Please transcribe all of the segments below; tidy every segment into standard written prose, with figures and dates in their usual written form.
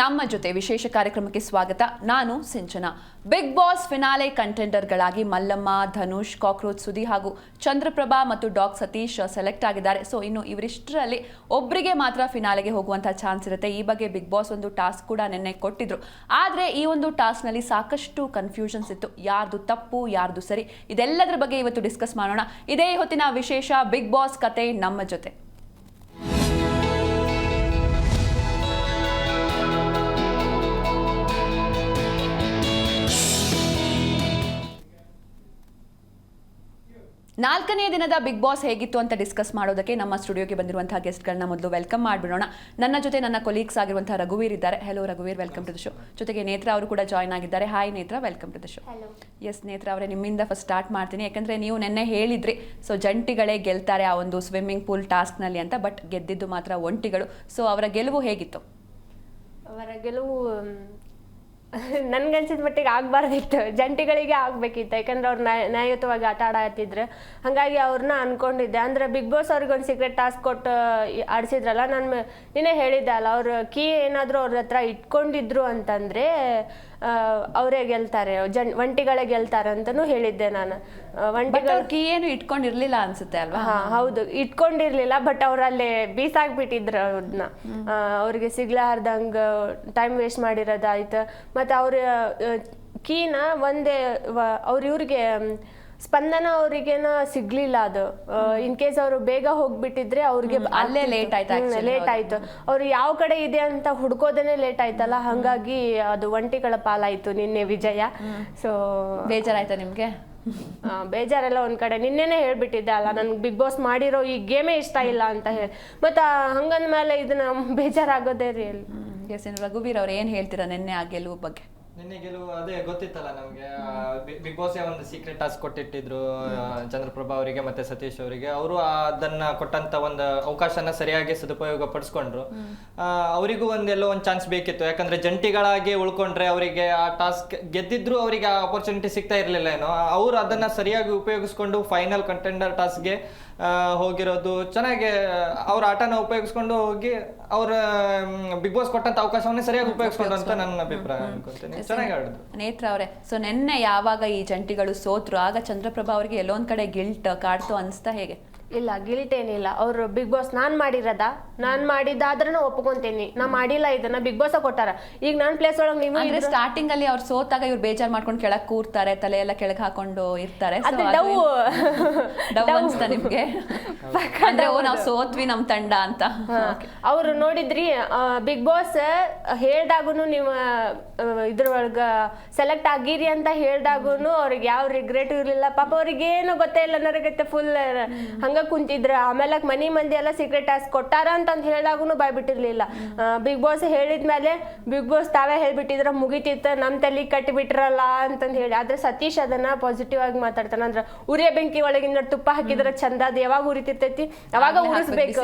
ನಮ್ಮ ಜೊತೆ ವಿಶೇಷ ಕಾರ್ಯಕ್ರಮಕ್ಕೆ ಸ್ವಾಗತ. ನಾನು ಸಿಂಚನಾ. ಬಿಗ್ ಬಾಸ್ ಫಿನಾಲೆ ಕಂಟೆಂಡರ್ಗಳಾಗಿ ಮಲ್ಲಮ್ಮ, ಧನುಷ್, ಕಾಕ್ರೋಚ್ ಸುದಿ ಹಾಗೂ ಚಂದ್ರಪ್ರಭಾ ಮತ್ತು ಡಾಗ್ ಸತೀಶ್ ಸೆಲೆಕ್ಟ್ ಆಗಿದ್ದಾರೆ. ಸೊ ಇನ್ನು ಇವರಿಷ್ಟರಲ್ಲಿ ಒಬ್ಬರಿಗೆ ಮಾತ್ರ ಫಿನಾಲೆಗೆ ಹೋಗುವಂತಹ ಚಾನ್ಸ್ ಇರುತ್ತೆ. ಈ ಬಗ್ಗೆ ಬಿಗ್ ಬಾಸ್ ಒಂದು ಟಾಸ್ಕ್ ಕೂಡ ನಿನ್ನೆ ಕೊಟ್ಟಿದ್ರು. ಆದರೆ ಈ ಒಂದು ಟಾಸ್ಕ್ನಲ್ಲಿ ಸಾಕಷ್ಟು ಕನ್ಫ್ಯೂಷನ್ಸ್ ಇತ್ತು. ಯಾರ್ದು ತಪ್ಪು, ಯಾರ್ದು ಸರಿ, ಇದೆಲ್ಲದರ ಬಗ್ಗೆ ಇವತ್ತು ಡಿಸ್ಕಸ್ ಮಾಡೋಣ. ಇದೇ ಹೊತ್ತಿನ ವಿಶೇಷ ಬಿಗ್ ಬಾಸ್ ಕತೆ ನಮ್ಮ ಜೊತೆ. ನಾಲ್ಕನೇ ದಿನದ ಬಿಗ್ ಬಾಸ್ ಹೇಗಿತ್ತು ಅಂತ ಡಿಸ್ಕಸ್ ಮಾಡೋದಕ್ಕೆ ನಮ್ಮ ಸ್ಟುಡಿಯೋಗೆ ಬಂದಿರುವಂತಹ ಗೆಸ್ಟ್ಗಳನ್ನ ಮೊದಲು ವೆಲ್ಕಮ್ ಮಾಡಿಬಿಡೋಣ. ನನ್ನ ಜೊತೆ ನನ್ನ ಕೊಲೀಗ್ಸ್ ಆಗಿರುವಂತಹ ರಘುವೀರ್ ಇದ್ದಾರೆ. ಹೆಲೋ ರಘುವೀರ್, ವೆಲ್ಕಮ್ ಟು ದ ಶೋ. ಜೊತೆಗೆ ನೇತ್ರ ಅವರು ಕೂಡ ಜಾಯ್ನ್ ಆಗಿದ್ದಾರೆ. Hi Netra, welcome to the show. Yes Netra ಅವರೇ, ನಿಮ್ಮಿಂದ ಫಸ್ಟ್ ಸ್ಟಾರ್ಟ್ ಮಾಡ್ತೀನಿ. ಯಾಕಂದರೆ ನೀವು ನೆನ್ನೆ ಹೇಳಿದ್ರಿ ಸೊ ಜಂಟಿಗಳೇ ಗೆಲ್ತಾರೆ ಆ ಒಂದು ಸ್ವಿಮ್ಮಿಂಗ್ ಪೂಲ್ ಟಾಸ್ಕ್ನಲ್ಲಿ ಅಂತ. ಬಟ್ ಗೆದ್ದಿದ್ದು ಮಾತ್ರ ಒಂಟಿಗಳು. ಸೊ ಅವರ ಗೆಲುವು ಹೇಗಿತ್ತು? ಅವರ ಗೆಲುವು ನನ್ಗನ್ಸಿದ ಮಟ್ಟಿಗೆ ಆಗಬಾರ್ದಿತ್ತು, ಜಂಟಿಗಳಿಗೆ ಆಗಬೇಕಿತ್ತು. ಯಾಕಂದ್ರೆ ಅವ್ರು ನ್ಯಾಯಯುತವಾಗಿ ಆಟ ಆಡ್ತಿದ್ರು. ಹಾಗಾಗಿ ಅವ್ರನ್ನ ಅನ್ಕೊಂಡಿದ್ದೆ. ಅಂದರೆ ಬಿಗ್ ಬಾಸ್ ಅವ್ರಿಗೆ ಒಂದು ಸೀಕ್ರೆಟ್ ಟಾಸ್ಕ್ ಕೊಟ್ಟು ಆಡಿಸಿದ್ರಲ್ಲ, ನಾನು ನಿನ್ನೆ ಹೇಳಿದ್ದೆ ಅಲ್ಲ, ಅವ್ರು ಕೀ ಏನಾದರೂ ಅವ್ರ ಹತ್ರ ಇಟ್ಕೊಂಡಿದ್ರು ಅಂತಂದರೆ ಅವರೇ ಗೆಲ್ತಾರೆ, ಒಂಟಿಗಳೇ ಗೆಲ್ತಾರೆ ಅಂತಲೂ ಹೇಳಿದ್ದೆ ನಾನು. ಒಂಟಿಗಳು ಕೀ ಏನು ಇಟ್ಕೊಂಡಿರ್ಲಿಲ್ಲ ಅನ್ಸುತ್ತೆ ಅಲ್ವಾ? ಹೌದು, ಇಟ್ಕೊಂಡಿರ್ಲಿಲ್ಲ. ಬಟ್ ಅವ್ರಲ್ಲಿ ಬೀಸಾಕ್ಬಿಟ್ಟಿದ್ರು ಅವ್ರನ್ನ. ಅವ್ರಿಗೆ ಸಿಗ್ಲಾರ್ದಂಗೆ ಟೈಮ್ ವೇಸ್ಟ್ ಮಾಡಿರೋದಾಯ್ತು. ಮತ್ತು ಅವ್ರ ಕೀನ ಒಂದೇ ಇವ್ರಿಗೆ ಸ್ಪಂದನ ಅವರಿಗೇನ ಸಿಗ್ಲಿಲ್ಲ. ಅದು ಇನ್ ಕೇಸ್ ಅವರು ಬೇಗ ಹೋಗ್ಬಿಟ್ಟಿದ್ರೆ ಅವ್ರಿಗೆ ಅಲ್ಲೇ ಲೇಟ್ ಆಯ್ತು. ಅವ್ರು ಯಾವ ಕಡೆ ಇದೆ ಅಂತ ಹುಡ್ಕೋದೇನೆ ಲೇಟ್ ಆಯ್ತಲ್ಲ. ಹಂಗಾಗಿ ಅದು ಒಂಟಿಗಳ ಪಾಲಾಯ್ತು ನಿನ್ನೆ ವಿಜಯ. ಸೊ ಬೇಜಾರಾಯ್ತಾ ನಿಮ್ಗೆ? ಬೇಜಾರೆಲ್ಲ ಒಂದ್ ಕಡೆ. ನಿನ್ನೆನೆ ಹೇಳ್ಬಿಟ್ಟಿದ್ದೆ ಅಲ್ಲ, ನನ್ಗೆ ಬಿಗ್ ಬಾಸ್ ಮಾಡಿರೋ ಈ ಗೇಮೇ ಇಷ್ಟ ಇಲ್ಲ ಅಂತ ಹೇಳಿ. ಮತ್ತೆ ಹಂಗಂದ್ಮೇಲೆ ಇದನ್ನ ಬೇಜಾರಾಗೋದೇ ರಿಯಲ್. ರಘುವೀರ್ ಅವ್ರು ಏನ್ ಹೇಳ್ತೀರಾ ನಿನ್ನೆ ಆ ಗೆಲುವು ಬಗ್ಗೆ? ನಿನ್ನೆ ಗೆಲುವು ಅದೇ ಗೊತ್ತಿತ್ತಲ್ಲ ನಮ್ಗೆ. ಬಿಗ್ ಬಾಸ್ ಒಂದು ಸೀಕ್ರೆಟ್ ಟಾಸ್ಕ್ ಕೊಟ್ಟಿಟ್ಟಿದ್ರು ಚಂದ್ರಪ್ರಭಾ ಅವರಿಗೆ ಮತ್ತೆ ಸತೀಶ್ ಅವರಿಗೆ. ಅವರು ಅದನ್ನ ಕೊಟ್ಟಂತ ಒಂದು ಅವಕಾಶನ ಸರಿಯಾಗಿ ಸದುಪಯೋಗ ಪಡಿಸ್ಕೊಂಡ್ರು. ಅವರಿಗೂ ಎಲ್ಲೋ ಒಂದು ಚಾನ್ಸ್ ಬೇಕಿತ್ತು. ಯಾಕಂದ್ರೆ ಜಂಟಿಗಳಾಗಿ ಉಳ್ಕೊಂಡ್ರೆ ಅವರಿಗೆ ಆ ಟಾಸ್ಕ್ ಗೆದ್ದಿದ್ರು ಅವರಿಗೆ ಆ ಆಪರ್ಚುನಿಟಿ ಸಿಗ್ತಾ ಇರ್ಲಿಲ್ಲ ಏನೋ. ಅವ್ರು ಅದನ್ನ ಸರಿಯಾಗಿ ಉಪಯೋಗಿಸ್ಕೊಂಡು ಫೈನಲ್ ಕಂಟೆಂಡರ್ ಟಾಸ್ಕ್ಗೆ ಹೋಗಿರೋದು ಚೆನ್ನಾಗಿ. ಅವ್ರ ಆಟನ ಉಪಯೋಗಿಸ್ಕೊಂಡು ಹೋಗಿ ಅವ್ರ ಬಿಗ್ ಬಾಸ್ ಕೊಟ್ಟಂತ ಅವಕಾಶವನ್ನೇ ಸರಿಯಾಗಿ ಉಪಯೋಗಿಸ್ಕೊಂಡು ಅಂತ ನನ್ನ ಅಭಿಪ್ರಾಯ ಅನ್ಕೊಳ್ತೇನೆ. ಚೆನ್ನಾಗಿ ಆಡಿದ್ರು ನೇತ್ರ ಅವರೇ. ಸೊ ನಿನ್ನೆ ಯಾವಾಗ ಈ ಜಂಟಿಗಳು ಸೋತ್ರು ಆಗ ಚಂದ್ರಪ್ರಭಾ ಅವರಿಗೆ ಎಲ್ಲೊಂದ್ ಕಡೆ ಗಿಲ್ಟ್ ಕಾಡ್ತು ಅನ್ಸ್ತಾ ಹೇಗೆ? ಇಲ್ಲ, ಗಿಲ್ಟ್ ಏನಿಲ್ಲ. ಅವ್ರು ಬಿಗ್ ಬಾಸ್ ನಾನ್ ಮಾಡಿದ್ದಾದ್ರೂ ಒಪ್ಕೊಂತೀನಿ. ನಾ ಮಾಡಿಲ್ಲ, ಇದನ್ನ ಬಿಗ್ ಬಾಸ್ ಕೊಟ್ಟಾರ. ಈಗ ನಾನ್ ಪ್ಲೇಸ್ ಒಳಗೆ ನೀವು ಅಂದ್ರೆ ಸ್ಟಾರ್ಟಿಂಗ್ ಅಲ್ಲಿ ಅವ್ರು ಸೋತಾಗ ಇವ್ರು ಬೇಜಾರ್ ಮಾಡ್ಕೊಂಡು ಕೆಳಗ್ ಕೂರ್ತಾರೆ, ತಲೆ ಎಲ್ಲ ಕೆಳಗ್ ಹಾಕೊಂಡು ಇರ್ತಾರೆ. ಅನ್ಸ್ತಾ ನಿಮ್ಗೆ? ಅಂದ್ರೆ ನಾವು ಸೋತ್ವಿ ನಮ್ ತಂಡ ಅಂತ. ಅವ್ರು ನೋಡಿದ್ರಿ ಬಿಗ್ ಬಾಸ್ ಹೇಳ್ದಾಗುನು ನೀವು ಇದ್ರೊಳಗ ಸೆಲೆಕ್ಟ್ ಆಗಿರಿ ಅಂತ ಹೇಳ್ದಾಗುನು ಅವ್ರಿಗೆ ಯಾವ ರಿಗ್ರೆಟ್ ಇರ್ಲಿಲ್ಲ. ಪಾಪ ಅವ್ರಿಗೆ ಏನು ಗೊತ್ತೇ ಇಲ್ಲ, ನನಗತ್ತೆ ಫುಲ್ ಹಂಗ ಕುಂತಿದ್ರ. ಆಮೇಲೆ ಮನಿ ಮಂದಿ ಎಲ್ಲ ಸೀಕ್ರೆಟ್ ಟಾಸ್ಕ್ ಕೊಟ್ಟಾರ ಅಂತಂದ್ ಹೇಳಿದಾಗೂ ಬಾಯ್ಬಿಟ್ಟಿರ್ಲಿಲ್ಲ. ಬಿಗ್ ಬಾಸ್ ಹೇಳಿದ್ಮೇಲೆ ಬಿಗ್ ಬಾಸ್ ತಾವೇ ಹೇಳ್ಬಿಟ್ಟಿದ್ರ ಮುಗಿತಿತ್ತ, ನಮ್ ತಲೆ ಕಟ್ಟಿಬಿಟ್ರಲ್ಲ ಅಂತಂದ್ ಹೇಳಿ. ಆದ್ರೆ ಸತೀಶ್ ಅದನ್ನ ಪಾಸಿಟಿವ್ ಆಗಿ ಮಾತಾಡ್ತಾನ. ಅಂದ್ರ ಉರಿಯ ಬೆಂಕಿ ಒಳಗಿಂದ ತುಪ್ಪ ಹಾಕಿದ್ರ ಚಂದ, ಅದು ಯಾವಾಗ ಉರಿತಿರ್ತೈತಿ ಅವಾಗ ಉರಿಸ್ಬೇಕು.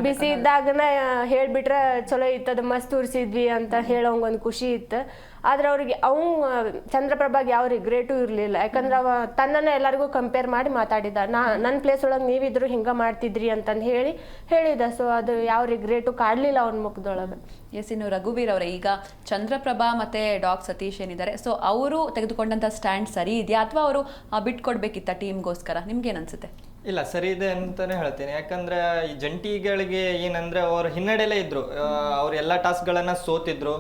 ಬಿಸಿ ಇದ್ದಾಗನ ಹೇಳ್ಬಿಟ್ರ ಚಲೋ ಇತ್ತದ, ಮಸ್ತ್ ಉರ್ಸಿದ್ವಿ ಅಂತ ಹೇಳೋಂಗ್ ಒಂದ್ ಖುಷಿ ಇತ್ತು. ಆದ್ರೆ ಅವ್ರಿಗೆ ಚಂದ್ರಪ್ರಭಾಗ್ ಯಾವ ರಿಗ್ರೆಟು ಇರ್ಲಿಲ್ಲ. ಯಾಕಂದ್ರೆ ಅವ ತನ್ನನ್ನ ಎಲ್ಲರಿಗೂ ಕಂಪೇರ್ ಮಾಡಿ ಮಾತಾಡಿದ. ನನ್ನ ಪ್ಲೇಸ್ ಒಳಗೆ ನೀವಿದ್ರು ಹಿಂಗ ಮಾಡ್ತಿದ್ರಿ ಅಂತಂದು ಹೇಳಿದ. ಸೊ ಅದು ಯಾವ ರಿಗ್ರೆಟು ಕಾಡ್ಲಿಲ್ಲ ಅವನ ಮುಖದೊಳಗೆ. ಎಸ್, ಇನ್ನು ರಘುವೀರ್ ಅವರೇ, ಈಗ ಚಂದ್ರಪ್ರಭಾ ಮತ್ತೆ ಡಾಗ್ ಸತೀಶ್ ಏನಿದ್ದಾರೆ, ಸೊ ಅವರು ತೆಗೆದುಕೊಂಡಂತ ಸ್ಟ್ಯಾಂಡ್ ಸರಿ ಇದೆಯಾ ಅಥವಾ ಅವರು ಬಿಟ್ಕೊಡ್ಬೇಕಿತ್ತ ಟೀಮ್ಗೋಸ್ಕರ? ನಿಮ್ಗೇನ್ ಅನ್ಸುತ್ತೆ? ಇಲ್ಲ, ಸರಿ ಇದೆ ಅಂತಾನೆ ಹೇಳ್ತೀನಿ. ಯಾಕಂದ್ರೆ ಈ ಜಂಟಿಗಳಿಗೆ ಏನಂದ್ರೆ ಅವ್ರು ಹಿನ್ನಡೆಲೇ ಇದ್ರು. ಅವ್ರು ಎಲ್ಲ ಟಾಸ್ಕ್ಗಳನ್ನ ಸೋತಿದ್ರು.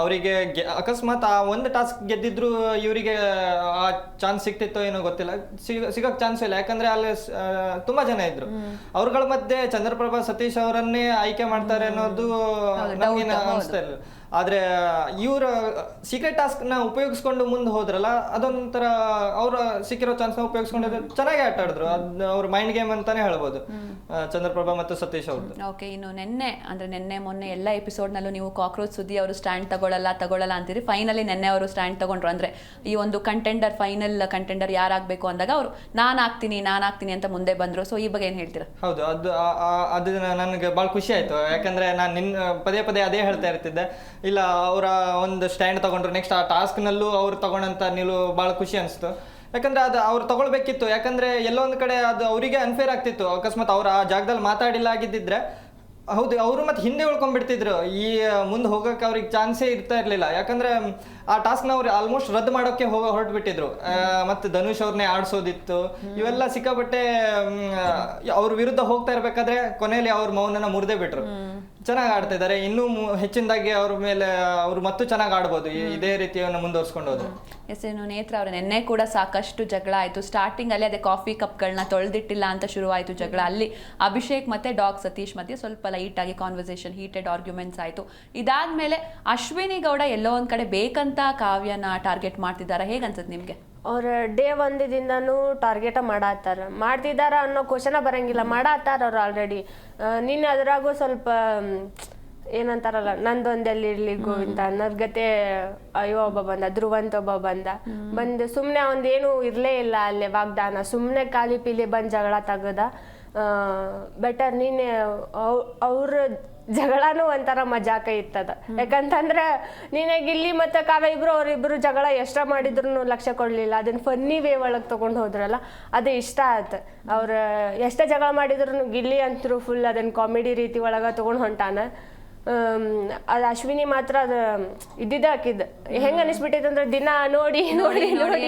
ಅವರಿಗೆ ಅಕಸ್ಮಾತ್ ಆ ಒಂದು ಟಾಸ್ಕ್ ಗೆದ್ದಿದ್ರು ಇವರಿಗೆ ಆ ಚಾನ್ಸ್ ಸಿಕ್ತಿತ್ತೋ ಏನೋ ಗೊತ್ತಿಲ್ಲ, ಸಿಗೋಕ್ ಚಾನ್ಸ್ ಇಲ್ಲ. ಯಾಕಂದ್ರೆ ಅಲ್ಲಿ ತುಂಬಾ ಜನ ಇದ್ರು. ಅವ್ರಗಳ ಮಧ್ಯೆ ಚಂದ್ರಪ್ರಭಾ ಸತೀಶ್ ಅವರನ್ನೇ ಆಯ್ಕೆ ಮಾಡ್ತಾರೆ ಅನ್ನೋದು ನಮ್ಗೇನು ಅನಿಸ್ತಾ ಇಲ್ಲ. ಆದ್ರೆ ಇವ್ರ ಸೀಕ್ರೆಟ್ ಟಾಸ್ಕ್ ನ ಉಪಯೋಗಿಸ್ಕೊಂಡು ಮುಂದೆ ಹೋದ್ರಲ್ಲ, ಅದೊಂಥರ ಅವ್ರ ಸಿಕ್ಕಿರೋ ಚಾನ್ಸ್ ನ ಉಪಯೋಗಿಸ್ಕೊಂಡಿದ್ರು, ಚೆನ್ನಾಗಿ ಆಟ ಆಡಿದ್ರು. ಅದ್ ಅವ್ರ ಮೈಂಡ್ ಗೇಮ್ ಅಂತಾನೆ ಹೇಳ್ಬೋದು ಚಂದ್ರಪ್ರಭಾ ಮತ್ತು ಸತೀಶ್ ಅವ್ರದ್ದು. ಓಕೆ, ಇನ್ನು ನಿನ್ನೆ ಮೊನ್ನೆ ಎಲ್ಲ ಎಪಿಸೋಡ್ ನಲ್ಲೂ ನೀವು ಕಾಕ್ರೋಚ್ ಸುದ್ದಿ ಅವರು ಸ್ಟ್ಯಾಂಡ್ ತಗೊಳ್ಳಲ್ಲ ಅಂತೀರಿ. ಫೈನಲಿ ನಿನ್ನೆ ಅವರು ಸ್ಟ್ಯಾಂಡ್ ತಗೊಂಡ್ರು. ಅಂದ್ರೆ ಈ ಒಂದು ಫೈನಲ್ ಕಂಟೆಂಡರ್ ಯಾರಾಗಬೇಕು ಅಂದಾಗ ಅವರು ನಾನ್ ಆಗ್ತೀನಿ ಅಂತ ಮುಂದೆ ಬಂದ್ರು. ಸೊ ಈ ಬಗ್ಗೆ ಏನ್ ಹೇಳ್ತೀರಾ? ಹೌದು, ಅದು ನನಗೆ ಬಹಳ ಖುಷಿ ಆಯ್ತು. ಯಾಕಂದ್ರೆ ನಾನು ಪದೇ ಅದೇ ಹೇಳ್ತಾ ಇರ್ತಿದ್ದೆ. ಇಲ್ಲ, ಅವರ ಒಂದು ಸ್ಟ್ಯಾಂಡ್ ತಗೊಂಡ್ರು. ನೆಕ್ಸ್ಟ್ ಆ ಟಾಸ್ಕ್ ನಲ್ಲೂ ಅವ್ರು ತಗೊಂಡಂತ ನಿಲುವು ಬಹಳ ಖುಷಿ ಅನಿಸ್ತು. ಯಾಕಂದ್ರೆ ಅದು ಅವ್ರು ತಗೊಳ್ಬೇಕಿತ್ತು. ಯಾಕಂದ್ರೆ ಎಲ್ಲೋ ಒಂದ್ ಕಡೆ ಅದು ಅವರಿಗೆ ಅನ್ಫೇರ್ ಆಗ್ತಿತ್ತು. ಅಕಸ್ಮಾತ್ ಅವ್ರ ಆ ಜಾಗದಲ್ಲಿ ಮಾತಾಡಿಲ್ಲ ಆಗಿದ್ದಿದ್ರೆ ಹೌದು, ಅವರು ಮತ್ತೆ ಹಿಂದೆ ಉಳ್ಕೊಂಡ್ಬಿಡ್ತಿದ್ರು. ಈ ಮುಂದೆ ಹೋಗಕ್ಕೆ ಅವ್ರಿಗೆ ಚಾನ್ಸೇ ಇರ್ತಾ ಇರ್ಲಿಲ್ಲ. ಯಾಕಂದ್ರೆ ಆ ಟಾಸ್ಕ್ನ ಅವ್ರು ಆಲ್ಮೋಸ್ಟ್ ರದ್ದು ಮಾಡೋಕೆ ಹೊರಟ್ಬಿಟ್ಟಿದ್ರು. ಮತ್ತೆ ಧನುಷ್ ಅವ್ರನ್ನೇ ಆಡ್ಸೋದಿತ್ತು. ಇವೆಲ್ಲ ಸಿಕ್ಕಾಪಟ್ಟೆ ಅವ್ರ ವಿರುದ್ಧ ಹೋಗ್ತಾ ಇರ್ಬೇಕಾದ್ರೆ ಕೊನೆಯಲ್ಲಿ ಅವ್ರ ಮೌನನ ಮುರಿದೇ ಬಿಟ್ರು. ಚೆನ್ನಾಗಿ ಆಡ್ತಾ ಇದ್ದಾರೆ. ಇನ್ನೂ ಹೆಚ್ಚಿನದಾಗಿ ಅವ್ರ ಮೇಲೆ ಅವ್ರು ಮತ್ತು ಚೆನ್ನಾಗಿ ಆಡ್ಬೋದು ಇದೇ ರೀತಿಯನ್ನು ಮುಂದುವರ್ಸ್ಕೊಂಡು ಹೋದ್ರು. ಎಸ್, ಇನ್ನು ನೇತ್ರ ಅವ್ರ ನಿನ್ನೆ ಕೂಡ ಸಾಕಷ್ಟು ಜಗಳ ಆಯಿತು. ಸ್ಟಾರ್ಟಿಂಗ್ ಅಲ್ಲಿ ಅದೇ ಕಾಫಿ ಕಪ್ಗಳನ್ನ ತೊಳೆದಿಟ್ಟಿಲ್ಲ ಅಂತ ಶುರುವಾಯಿತು ಜಗಳ. ಅಲ್ಲಿ ಅಭಿಷೇಕ್ ಮತ್ತೆ ಡಾಗ್ ಸತೀಶ್ ಮಧ್ಯೆ ಸ್ವಲ್ಪ ಲೈಟ್ ಆಗಿ ಕಾನ್ವರ್ಸೇಷನ್, ಹೀಟೆಡ್ ಆರ್ಗ್ಯುಮೆಂಟ್ಸ್ ಆಯಿತು. ಇದಾದ್ಮೇಲೆ ಅಶ್ವಿನಿ ಗೌಡ ಎಲ್ಲೋ ಒಂದ್ ಕಡೆ ಬೇಕಂತ ಕಾವ್ಯನ ಟಾರ್ಗೆಟ್ ಮಾಡ್ತಿದ್ದಾರೆ. ಹೇಗನ್ಸುತ್ತೆ ನಿಮ್ಗೆ? ಅವ್ರ ಡೇ ಒಂದಿಂದನೂ ಟಾರ್ಗೆಟ ಮಾಡ್ತಿದಾರ ಅನ್ನೋ ಕ್ವಶನ ಬರಂಗಿಲ್ಲ. ಮಾಡತ್ತಾರ ಅವ್ರು ಆಲ್ರೆಡಿ. ನಿನ್ನೆ ಅದ್ರಾಗೂ ಸ್ವಲ್ಪ ಏನಂತಾರಲ್ಲ, ನಂದೊಂದೆಲ್ಲಿ ಇರ್ಲಿ ಗೋವಿಂದ ಅನ್ನೋದ್ ಗತೆ ಅಯ್ಯೋ ಒಬ್ಬ ಬಂದ, ಧ್ರುವಂತ ಒಬ್ಬ ಬಂದು ಸುಮ್ನೆ ಒಂದೇನು ಇರ್ಲೇ ಇಲ್ಲ ಅಲ್ಲೇ ವಾಗ್ದಾನ, ಸುಮ್ನೆ ಖಾಲಿ ಪೀಲಿ ಬಂದ್ ಜಗಳ ತಗದ. ಬೆಟರ್ ನೀನೆ ಅವ್ರ ಜಗಳನೂ ಒಂಥರ ಮಜಾಕ ಇತ್ತದ. ಯಾಕಂತಂದ್ರೆ ನೀನೆ ಗಿಲ್ಲಿ ಮತ್ತೆ ಕಾವ್ಯ ಅವ್ರಿಬ್ರು ಜಗಳ ಎಷ್ಟ ಮಾಡಿದ್ರು ಲಕ್ಷ್ಯ ಕೊಡ್ಲಿಲ್ಲ. ಅದನ್ನ ಫನ್ನಿ ವೇ ಒಳಗ್ ತಗೊಂಡ್ ಹೋದ್ರಲ್ಲ, ಅದು ಇಷ್ಟ ಆಯ್ತು. ಅವ್ರ ಎಷ್ಟೇ ಜಗಳ ಮಾಡಿದ್ರು ಗಿಲ್ಲಿ ಅಂತೂ ಫುಲ್ ಅದನ್ನ ಕಾಮಿಡಿ ರೀತಿ ಒಳಗ ತಗೊಂಡ್ ಹೊಂಟಾನ. ಅದು ಅಶ್ವಿನಿ ಮಾತ್ರ ಅದು ಇದ್ದಿದ್ದ ಹಾಕಿದ್ ಹೆಂಗ ಅನಿಸ್ಬಿಟ್ಟೈತೆ ಅಂದ್ರೆ ದಿನ ನೋಡಿ ನೋಡಿ ನೋಡಿ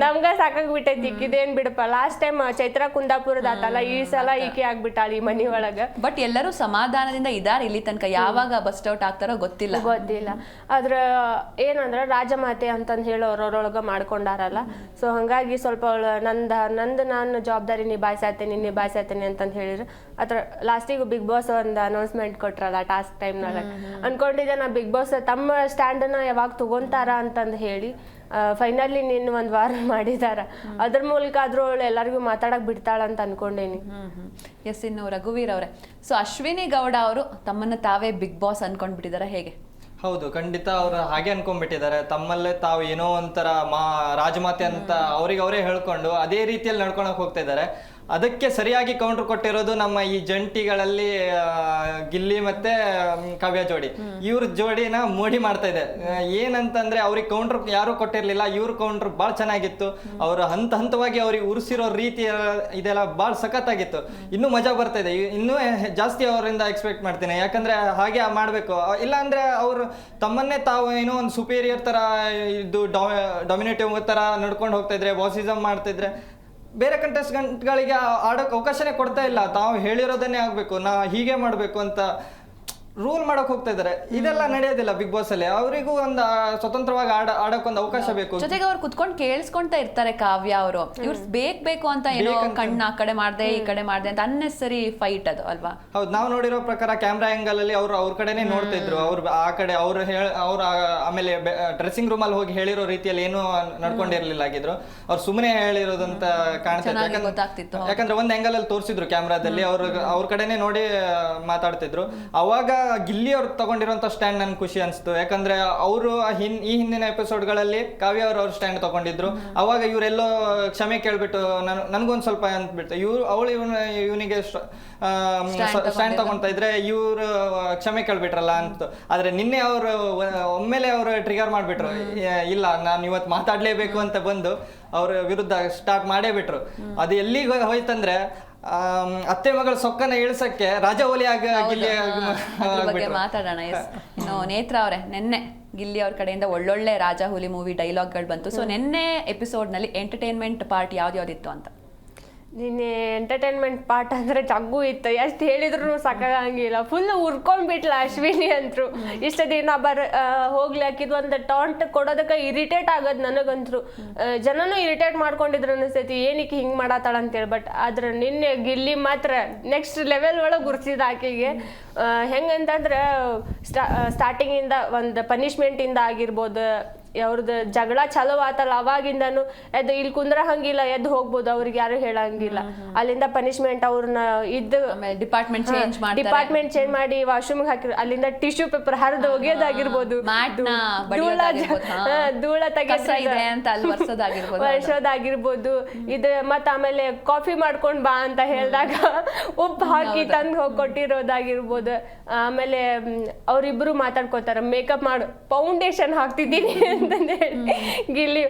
ನಮ್ಗ ಸಾಕಾಗ್ಬಿಟ್ಟೈತಿ. ಇದೇನ್ ಬಿಡಪ್ಪ, ಲಾಸ್ಟ್ ಟೈಮ್ ಚೈತ್ರ ಕುಂದಾಪುರದ ಆತಲ್ಲ, ಈ ಸಲ ಈಕೆ ಆಗ್ಬಿಟ್ಟಾಳ ಈ ಮನಿ ಒಳಗ. ಬಟ್ ಎಲ್ಲರೂ ಸಮಾಧಾನದಿಂದ ಇದಾರೆ ಇಲ್ಲಿ ತನಕ. ಯಾವಾಗ ಬಸ್ಟ್ ಔಟ್ ಆಗ್ತಾರೋ ಗೊತ್ತಿಲ್ಲ. ಆದ್ರ ಏನಂದ್ರ ರಾಜಮಾತೆ ಅಂತಂದ್ ಹೇಳಿ ಅವ್ರೊಳಗ ಮಾಡ್ಕೊಂಡಾರಲ್ಲ. ಸೊ ಹಂಗಾಗಿ ಸ್ವಲ್ಪ ಅವಳು ನಂದು ನಾನು ಜವಾಬ್ದಾರಿ ನಿಭಾಯಿಸಾತೇನೆ ಅಂತಂದ್ ಹೇಳಿದ್ರು. ಅದ್ರ ಲಾಸ್ಟಿಗೂ ಬಿಗ್ ಬಾಸ್ ಒಂದು ಅನೌನ್ಸ್ಮೆಂಟ್ ಕೊಟ್ರಲ್ಲ ಟಾಸ್ಕ್ ಟೈಮ್ನಾಗ. ಅನ್ಕೊಂಡಿದ್ದೆ ನಾ ಬಿಗ್ ಬಾಸ್ ತಮ್ಮ ಸ್ಟ್ಯಾಂಡನ್ನ ಯಾವಾಗ ತಗೊಂತಾರ ಅಂತಂದು ಹೇಳಿ ಫೈನಲಿ ನಿನ್ನ ಒಂದ್ ವಾರ ಮಾಡಿದಾರ. ಅದ್ರ ಮೂಲಕ ಆದ್ರೂ ಅವಳು ಎಲ್ಲರಿಗೂ ಮಾತಾಡಕ್ ಬಿಡ್ತಾಳ ಅಂತ ಅನ್ಕೊಂಡೇನಿ. ಎಸ್, ಇನ್ನು ರಘುವೀರ್ ಅವರೇ, ಸೊ ಅಶ್ವಿನಿ ಗೌಡ ಅವರು ತಮ್ಮನ್ನ ತಾವೇ ಬಿಗ್ ಬಾಸ್ ಅನ್ಕೊಂಡ್ಬಿಟ್ಟಿದಾರ, ಹೇಗೆ? ಹೌದು, ಖಂಡಿತ ಅವ್ರು ಹಾಗೆ ಅನ್ಕೊಂಡ್ಬಿಟ್ಟಿದ್ದಾರೆ. ತಮ್ಮಲ್ಲೇ ತಾವು ಏನೋ ಒಂಥರ ರಾಜಮಾತೆ ಅಂತ ಅವ್ರಿಗೆ ಅವರೇ ಹೇಳ್ಕೊಂಡು ಅದೇ ರೀತಿಯಲ್ಲಿ ನಡ್ಕೊಳಕ್ ಹೋಗ್ತಾ ಇದ್ದಾರೆ. ಅದಕ್ಕೆ ಸರಿಯಾಗಿ ಕೌಂಟರ್ ಕೊಟ್ಟಿರೋದು ನಮ್ಮ ಈ ಜಂಟಿಗಳಲ್ಲಿ ಗಿಲ್ಲಿ ಮತ್ತೆ ಕಾವ್ಯ ಜೋಡಿ. ಇವ್ರ ಜೋಡಿನ ಮೋಡಿ ಮಾಡ್ತಾ ಇದೆ. ಏನಂತಂದ್ರೆ ಅವ್ರಿಗೆ ಕೌಂಟರ್ ಯಾರು ಕೊಟ್ಟಿರ್ಲಿಲ್ಲ, ಇವ್ರ ಕೌಂಟರ್ ಭಾಳ ಚೆನ್ನಾಗಿತ್ತು. ಅವ್ರ ಹಂತವಾಗಿ ಅವ್ರಿಗೆ ಉರ್ಸಿರೋ ರೀತಿ ಇದೆಲ್ಲ ಭಾಳ ಸಖತ್ತಾಗಿತ್ತು. ಇನ್ನೂ ಮಜಾ ಬರ್ತಾ ಇದೆ. ಇನ್ನೂ ಜಾಸ್ತಿ ಅವರಿಂದ ಎಕ್ಸ್ಪೆಕ್ಟ್ ಮಾಡ್ತೀನಿ. ಯಾಕಂದ್ರೆ ಹಾಗೆ ಮಾಡ್ಬೇಕು. ಇಲ್ಲ ಅಂದ್ರೆ ಅವ್ರು ತಮ್ಮನ್ನೇ ತಾವು ಏನೋ ಒಂದು ಸುಪೀರಿಯರ್ ತರ ಇದು ಡಾಮಿನೇಟಿವ್ ತರ ನಡ್ಕೊಂಡು ಹೋಗ್ತಾ ಇದ್ರೆ, ಬಾಸಿಸಮ್ ಮಾಡ್ತಿದ್ರೆ ಬೇರೆ ಕಂಟೆಸ್ಟೆಂಟ್ಗಳಿಗೆ ಆಡೋಕೆ ಅವಕಾಶನೇ ಕೊಡ್ತಾ ಇಲ್ಲ. ತಾವು ಹೇಳಿರೋದನ್ನೇ ಆಗ್ಬೇಕು, ನಾ ಹೀಗೆ ಮಾಡ್ಬೇಕು ಅಂತ ರೂಲ್ ಮಾಡಕ್ ಹೋಗ್ತಾ ಇದಾರೆ. ಇದೆಲ್ಲ ನಡೆಯೋದಿಲ್ಲ ಬಿಗ್ ಬಾಸ್ ಅಲ್ಲಿ. ಅವರಿಗೂ ಒಂದು ಸ್ವತಂತ್ರವಾಗಿ ಆಡೋಕ್ ಒಂದು ಅವಕಾಶ ಬೇಕು. ಜೊತೆಗೆ ಅವ್ರು ಕುತ್ಕೊಂಡು ಕೇಳಿಸ್ಕೊಂತಾ ಇರ್ತಾರೆ ಕಾವ್ಯ ಅವರು. ಇವ್ರು ಬೇಕು ಅಂತ ಏನೋ ಕಣ್ಣ ಆ ಕಡೆ ಮಾಡ್ದೆ ಈ ಕಡೆ ಮಾಡ್ದೆ ಅಂತ ಅನ್ನೆಸರಿ ಫೈಟ್ ಅದು ಅಲ್ವಾ? ಹೌದು, ನಾವು ನೋಡಿರೋ ಪ್ರಕಾರ ಕ್ಯಾಮ್ರಾ ಆಂಗಲ್ ಅಲ್ಲಿ ಅವ್ರ ಕಡೆನೆ ನೋಡ್ತಾ ಇದ್ರು. ಅವ್ರು ಆ ಕಡೆ ಅವ್ರ ಆಮೇಲೆ ಡ್ರೆಸ್ಸಿಂಗ್ ರೂಮ್ ಅಲ್ಲಿ ಹೋಗಿ ಹೇಳಿರೋ ರೀತಿಯಲ್ಲಿ ಏನು ನಡ್ಕೊಂಡಿರ್ಲಿಲ್ಲ ಆಗಿದ್ರು. ಅವ್ರು ಸುಮ್ಮನೆ ಹೇಳಿರೋದಂತ ಗೊತ್ತಾಗ್ತಿತ್ತು. ಯಾಕಂದ್ರೆ ಒಂದ್ ಆಂಗಲ್ ಅಲ್ಲಿ ತೋರಿಸಿದ್ರು ಕ್ಯಾಮ್ರಾದಲ್ಲಿ, ಅವ್ರ ಕಡೆನೆ ನೋಡಿ ಮಾತಾಡ್ತಿದ್ರು. ಅವಾಗ ಗಿಲ್ಲಿ ಅವ್ರು ತಗೊಂಡಿರುವಂತ ಸ್ಟ್ಯಾಂಡ್ ನನ್ಗೆ ಖುಷಿ ಅನ್ಸ್ತು. ಯಾಕಂದ್ರೆ ಅವರು ಈ ಹಿಂದಿನ ಎಪಿಸೋಡ್ಗಳಲ್ಲಿ ಕಾವ್ಯ ಅವ್ರ ಸ್ಟ್ಯಾಂಡ್ ತಗೊಂಡಿದ್ರು. ಅವಾಗ ಇವರೆಲ್ಲೋ ಕ್ಷಮೆ ಕೇಳ್ಬಿಟ್ಟು ನನ್ಗೊಂದ್ ಸ್ವಲ್ಪ ಅಂದ್ಬಿಟ್ಟು ಅವಳು ಇವನಿಗೆ ಸ್ಟ್ಯಾಂಡ್ ತಗೊಂತಾ ಇದ್ರೆ ಇವ್ರು ಕ್ಷಮೆ ಕೇಳ್ಬಿಟ್ರಲ್ಲ ಅಂತ. ಆದ್ರೆ ನಿನ್ನೆ ಅವರು ಒಮ್ಮೆಲೆ ಅವ್ರು ಟ್ರಿಗರ್ ಮಾಡ್ಬಿಟ್ರು. ಇಲ್ಲ, ನಾನು ಇವತ್ತು ಮಾತಾಡ್ಲೇಬೇಕು ಅಂತ ಬಂದು ಅವ್ರ ವಿರುದ್ಧ ಸ್ಟಾರ್ಟ್ ಮಾಡೇ ಬಿಟ್ರು. ಅದು ಎಲ್ಲಿಗೆ ಹೋಯ್ತಂದ್ರೆ ಅತ್ತೆ ಮಗಳ ಸೊಕ್ಕನ ಇಳಿಸಕ್ಕೆ ರಾಜವಲಿ ಬಗ್ಗೆ ಮಾತಾಡೋಣ. ಇನ್ನು ನೇತ್ರ ಅವರೇ, ನೆನ್ನೆ ಗಿಲ್ಲಿ ಅವ್ರ ಕಡೆಯಿಂದ ಒಳ್ಳೊಳ್ಳೆ ರಾಜ ಹುಲಿ ಮೂವಿ ಡೈಲಾಗ್ಗಳು ಬಂತು. ಸೊ ನೆನ್ನೆ ಎಪಿಸೋಡ್ ನಲ್ಲಿ ಎಂಟರ್ಟೈನ್ಮೆಂಟ್ ಪಾರ್ಟ್ ಯಾವ್ದಿತ್ತು ಅಂತ? ನಿನ್ನೆ ಎಂಟರ್ಟೈನ್ಮೆಂಟ್ ಪಾರ್ಟ್ ಅಂದ್ರೆ ಜಗ್ಗು ಇತ್ತು. ಎಷ್ಟು ಹೇಳಿದ್ರು ಸಾಕಾಗಂಗಿಲ್ಲ. ಫುಲ್ ಉರ್ಕೊಂಡ್ಬಿಟ್ಲ ಅಶ್ವಿನಿ ಅಂತರು. ಇಷ್ಟ ದಿನ ಹೋಗ್ಲಿ ಹಾಕಿದ್ ಒಂದು ಟಾಂಟ್ ಕೊಡೋದಕ್ಕೆ ಇರಿಟೇಟ್ ಆಗೋದು ನನಗಂತರು. ಜನನು ಇರಿಟೇಟ್ ಮಾಡ್ಕೊಂಡಿದ್ರು ಅನಿಸ್ತೈತಿ, ಏನಕ್ಕೆ ಹಿಂಗ್ ಮಾಡತ್ತಾಳ ಅಂತೇಳಿ. ಬಟ್ ಆದ್ರೆ ನಿನ್ನೆ ಗಿಲ್ಲಿ ಮಾತ್ರ ನೆಕ್ಸ್ಟ್ ಲೆವೆಲ್ ಒಳಗೆ ಗುರ್ಸಿದ ಆಕೆಗೆ. ಹೆಂಗಂತಂದ್ರೆ ಸ್ಟಾರ್ಟಿಂಗ್ ಇಂದ ಒಂದು ಪನಿಷ್ಮೆಂಟ್ ಇಂದ ಆಗಿರ್ಬೋದು, ಅವ್ರದ್ದು ಜಗಳ ಚಲೋ ಆತಲ್ಲ ಅವಾಗಿಂದನು ಎದ್ದು ಇಲ್ಲಿ ಕುಂದ್ರ ಹಂಗಿಲ್ಲ, ಎದ್ದು ಹೋಗ್ಬೋದು, ಅವ್ರಿಗೆ ಯಾರು ಹೇಳಂಗಿಲ್ಲ. ಅಲ್ಲಿಂದ ಪನಿಷ್ಮೆಂಟ್ ಅವ್ರನ್ನ ಡಿಪಾರ್ಟ್ಮೆಂಟ್ ಚೇಂಜ್ ಮಾಡಿ ವಾಶ್ರೂಮ್ಗೆ ಹಾಕಿ ಅಲ್ಲಿಂದ ಟಿಶ್ಯೂ ಪೇಪರ್ ಹರಿದು ಒಗೆಯೋದಾಗಿರ್ಬೋದು, ಧೂಳ ವರ್ಷೋದಾಗಿರ್ಬೋದು. ಇದು ಮತ್ತ ಆಮೇಲೆ ಕಾಫಿ ಮಾಡ್ಕೊಂಡ್ ಬಾ ಅಂತ ಹೇಳಿದಾಗ ಉಪ್ಪು ಹಾಕಿ ತಂದು ಹೋಗಿ ಕೊಟ್ಟಿರೋದಾಗಿರ್ಬೋದು. ಆಮೇಲೆ ಅವ್ರಿಬ್ರು ಮಾತಾಡ್ಕೋತಾರ, ಮೇಕಪ್ ಮಾಡು ಫೌಂಡೇಶನ್ ಹಾಕ್ತಿದ್ದೀನಿ ಅಂತಂದು ಹೇಳಿ ಗಿಲ್ಲಿ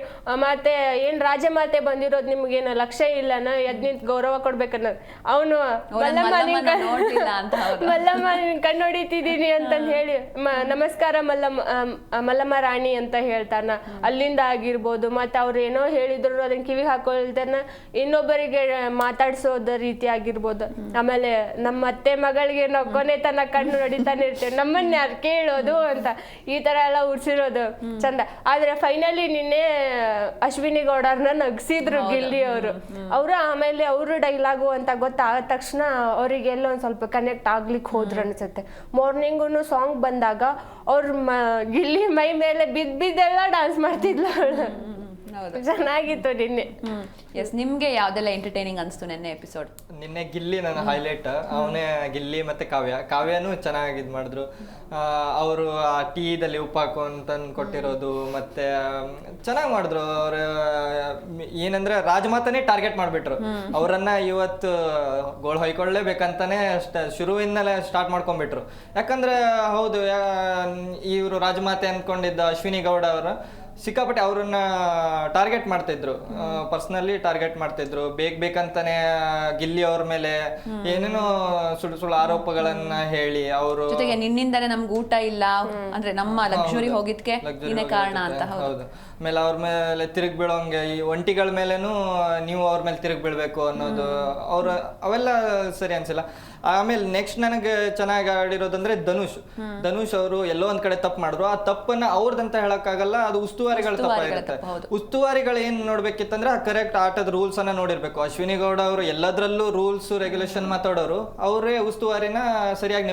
ಮತ್ತೆ ಏನ್ ರಾಜಮಾತೆ ಬಂದಿರೋದು ನಿಮ್ಗೇನು ಲಕ್ಷ್ಯ ಇಲ್ಲನ ಎದ್ ನಿಂತ್ ಗೌರವ ಕೊಡ್ಬೇಕನ್ನೋದು ಅವನು ಮಲ್ಲಮ್ಮ ಕಣ್ಣು ಹೊಡಿತಿದ್ದೀನಿ ಅಂತಂದು ಹೇಳಿ ನಮಸ್ಕಾರ ಮಲ್ಲಮ್ಮ ರಾಣಿ ಅಂತ ಹೇಳ್ತಾನ ಅಲ್ಲಿಂದ ಆಗಿರ್ಬೋದು. ಮತ್ತೆ ಅವ್ರು ಏನೋ ಹೇಳಿದ್ರು ಅದನ್ನ ಕಿವಿಗೆ ಹಾಕೊಳ್ತಾನ ಇನ್ನೊಬ್ಬರಿಗೆ ಮಾತಾಡ್ಸೋದ ರೀತಿ ಆಗಿರ್ಬೋದು. ಆಮೇಲೆ ನಮ್ಮ ಅತ್ತೆ ಮಗಳಿಗೆ ನಾವು ಕೊನೆ ತನಕ ಕಣ್ಣು ಹೊಡಿತಾನೆ ಇರ್ತೇವೆ, ನಮ್ಮನ್ನ ಯಾರು ಕೇಳೋದು ಅಂತ ಈ ತರ ಎಲ್ಲ ಉಡ್ಸಿರೋದು ಚಂದ. ಆದ್ರೆ ಫೈನಲಿ ನಿನ್ನೆ ಅಶ್ವಿನಿ ಗೌಡರ್ನ ನಗ್ಸಿದ್ರು ಗಿಲ್ಲಿ ಅವರು ಆಮೇಲೆ ಅವರು ಡೈಲಾಗು ಅಂತ ಗೊತ್ತಾದ ತಕ್ಷಣ ಅವರಿಗೆ ಎಲ್ಲ ಒಂದ್ ಸ್ವಲ್ಪ ಕನೆಕ್ಟ್ ಆಗ್ಲಿಕ್ಕೆ ಹೋದ್ರು ಅನ್ಸುತ್ತೆ. ಮಾರ್ನಿಂಗೂನು ಸಾಂಗ್ ಬಂದಾಗ ಅವ್ರ ಗಿಲ್ಲಿ ಮೈ ಮೇಲೆ ಬಿದ್ದೆಲ್ಲ ಡಾನ್ಸ್ ಮಾಡ್ತಿದ್ಲು ಅವಳು. ಚೆನ್ನಾಗಿತ್ತು ನಿನ್ನೆ. ಎಸ್, ನಿಮ್ಗೆ ಯಾವ್ದೆಲ್ಲ ಎಂಟರ್ಟೈನಿಂಗ್ ಅನ್ಸ್ತು ನಿನ್ನೆ ಎಪಿಸೋಡ್? ನಿನ್ನೆ ಗಿಲ್ಲಿ ನನ್ನ ಹೈಲೈಟ್ ಅವನೇ, ಗಿಲ್ಲಿ ಮತ್ತೆ ಕಾವ್ಯನೂ ಚೆನ್ನಾಗಿ ಇದ್ ಮಾಡಿದ್ರು. ಅವರು ಆ ಟೀದಲ್ಲಿ ಉಪ್ಪು ಹಾಕು ಅಂತಂದು ಕೊಟ್ಟಿರೋದು ಮತ್ತೆ ಚೆನ್ನಾಗಿ ಮಾಡಿದ್ರು. ಅವ್ರ ಏನಂದ್ರೆ ರಾಜಮಾತನೇ ಟಾರ್ಗೆಟ್ ಮಾಡ್ಬಿಟ್ರು ಅವರನ್ನ. ಇವತ್ತು ಗೋಳ್ ಹೊಯ್ಕೊಳ್ಳೇಬೇಕಂತಾನೆ ಶುರುವಿಂದಲೇ ಸ್ಟಾರ್ಟ್ ಮಾಡ್ಕೊಂಡ್ಬಿಟ್ರು. ಯಾಕಂದ್ರೆ ಹೌದು, ಇವರು ರಾಜಮಾತೆ ಅನ್ಕೊಂಡಿದ್ದ ಅಶ್ವಿನಿ ಗೌಡ ಅವರು ಸಿಕ್ಕಾಪಟ್ಟೆ ಅವ್ರನ್ನ ಟಾರ್ಗೆಟ್ ಮಾಡ್ತಿದ್ರು, ಪರ್ಸನಲಿ ಟಾರ್ಗೆಟ್ ಮಾಡ್ತಿದ್ರು. ಬೇಕಂತಾನೆ ಗಿಲ್ಲಿ ಅವ್ರ ಮೇಲೆ ಏನೇನೋ ಸುಳ್ಳು ಆರೋಪಗಳನ್ನ ಹೇಳಿ ಅವರು ಜೊತೆಗೆ ನಿನ್ನಿಂದಾನೆ ನಮ್ಗೆ ಊಟ ಇಲ್ಲ ಅಂದ್ರೆ ನಮ್ಮ ಲಕ್ಸುರಿ ಹೋಗಿದ್ಕೆ ಕಾರಣ ಅಂತ. ಹೌದು. ಆಮೇಲೆ ಅವ್ರ ಮೇಲೆ ತಿರುಗಿ ಬೀಳೋಂಗೆ ಈ ಒಂಟಿಗಳ ಮೇಲೇನು ನೀವು ಅವ್ರ ಮೇಲೆ ತಿರುಗಿ ಬೀಳ್ಬೇಕು ಅನ್ನೋದು ಅವ್ರ ಅವೆಲ್ಲ ಸರಿ ಅನ್ಸಿಲ್ಲ. ಆಮೇಲೆ ನೆಕ್ಸ್ಟ್ ನನಗೆ ಚೆನ್ನಾಗಿ ಆಡಿರೋದಂದ್ರೆ ಧನುಷ್ ಅವರು ಎಲ್ಲೋ ಒಂದ್ ಕಡೆ ತಪ್ಪು ಮಾಡಿದ್ರು. ಆ ತಪ್ಪನ್ನ ಅವ್ರದಂತ ಹೇಳಕ್ಕಾಗಲ್ಲ, ಅದು ಉಸ್ತುವಾರಿಗಳ ತಪ್ಪಾಗಿರುತ್ತೆ. ಉಸ್ತುವಾರಿಗಳು ಏನ್ ನೋಡ್ಬೇಕಿತ್ತಂದ್ರೆ ಕರೆಕ್ಟ್ ಆಟದ ರೂಲ್ಸ್ ಅನ್ನ ನೋಡಿರ್ಬೇಕು. ಅಶ್ವಿನಿ ಗೌಡ ಅವರು ಎಲ್ಲದರಲ್ಲೂ ರೂಲ್ಸ್ ರೆಗ್ಯುಲೇಷನ್ ಮಾತಾಡೋರು, ಅವರೇ ಉಸ್ತುವಾರಿನ ಸರಿಯಾಗಿ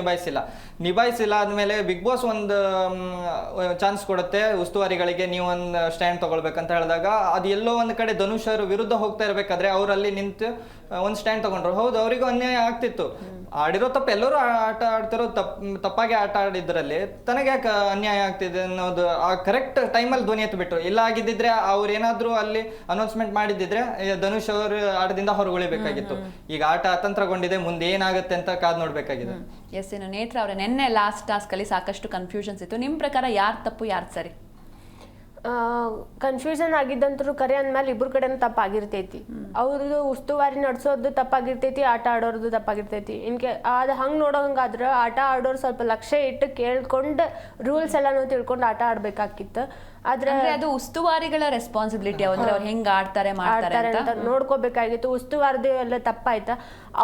ನಿಭಾಯಿಸಿಲ್ಲ. ಆದ್ಮೇಲೆ ಬಿಗ್ ಬಾಸ್ ಒಂದು ಚಾನ್ಸ್ ಕೊಡುತ್ತೆ ಉಸ್ತುವಾರಿಗಳಿಗೆ, ನೀವು ಒಂದು ಸ್ಟ್ಯಾಂಡ್ ತಗೊಳ್ಬೇಕಂತ ಹೇಳಿದಾಗ ಅದು ಎಲ್ಲೋ ಒಂದ್ ಕಡೆ ಧನುಷ್ ಅವರು ವಿರುದ್ಧ ಹೋಗ್ತಾ ಇರ್ಬೇಕಾದ್ರೆ ಅವರಲ್ಲಿ ನಿಂತು ಒಂದ್ ಸ್ಟ್ಯಾಂಡ್ ತಗೊಂಡ್ರು. ಹೌದು, ಅವರಿಗೂ ಅನ್ಯಾಯ ಆಗ್ತಿತ್ತು. ಆಡಿರೋ ತಪ್ಪು ಎಲ್ಲರೂ ಆಟ ಆಡ್ತಿರೋ ತಪ್ಪಾಗಿ ಆಟ ಆಡಿದ್ರಲ್ಲಿ ತನಗೆ ಯಾಕೆ ಅನ್ಯಾಯ ಆಗ್ತಿದೆ ಅನ್ನೋದು ಆ ಕರೆಕ್ಟ್ ಟೈಮಲ್ಲಿ ಧ್ವನಿ ಎತ್ಬಿಟ್ರು. ಇಲ್ಲ ಆಗಿದ್ದಿದ್ರೆ ಅವ್ರು ಏನಾದ್ರು ಅಲ್ಲಿ ಅನೌನ್ಸ್ಮೆಂಟ್ ಮಾಡಿದ್ದಿದ್ರೆ ಧನುಷ್ ಅವರು ಆಟದಿಂದ ಹೊರಗುಳಿಬೇಕಾಗಿತ್ತು. ಈಗ ಆಟ ಅತಂತ್ರಗೊಂಡಿದೆ, ಮುಂದೆ ಏನಾಗುತ್ತೆ ಅಂತ ಕಾದ್ ನೋಡ್ಬೇಕಾಗಿದೆ. ಎಸ್, ಇನ್ನು ನೇತ್ರ ಅವರ ನಿನ್ನೆ ಲಾಸ್ಟ್ ಟಾಸ್ಕ್ ಅಲ್ಲಿ ಸಾಕಷ್ಟು ಕನ್ಫ್ಯೂಷನ್ಸ್ ಇತ್ತು. ನಿಮ್ ಪ್ರಕಾರ ಯಾರು ತಪ್ಪು ಯಾರು ಸರಿ? ಕನ್ಫ್ಯೂಷನ್ ಆಗಿದ್ದಂತೂ ಕರೆ ಅಂದ್ಮೇಲೆ ಇಬ್ರು ಕಡೆನೂ ತಪ್ಪಾಗಿರ್ತೈತಿ. ಅವ್ರದ್ದು ಉಸ್ತುವಾರಿ ನಡ್ಸೋದು ತಪ್ಪಾಗಿರ್ತೈತಿ, ಆಟ ಆಡೋರ್ದು ತಪ್ಪಾಗಿರ್ತೈತಿ. ಅದು ಹಂಗೆ ನೋಡೋಂಗಾದ್ರೆ ಆಟ ಆಡೋರು ಸ್ವಲ್ಪ ಲಕ್ಷ್ಯ ಇಟ್ಟು ಕೇಳ್ಕೊಂಡು ರೂಲ್ಸ್ ಎಲ್ಲಾನು ತಿಳ್ಕೊಂಡು ಆಟ ಆಡ್ಬೇಕಾಗಿತ್ತು. ಆದ್ರೆ ಅದು ಉಸ್ತುವಾರಿಗಳ ರೆಸ್ಪಾನ್ಸಿಬಿಲಿಟಿ, ಅಂದ್ರೆ ಅವ್ರು ಹೆಂಗ್ ಆಡ್ತಾರೆ ಮಾಡ್ತಾರೆ ಅಂತ ನೋಡ್ಕೋಬೇಕಾಗಿತ್ತು. ಉಸ್ತುವಾರದು ಎಲ್ಲ ತಪ್ಪಾಯ್ತಾ?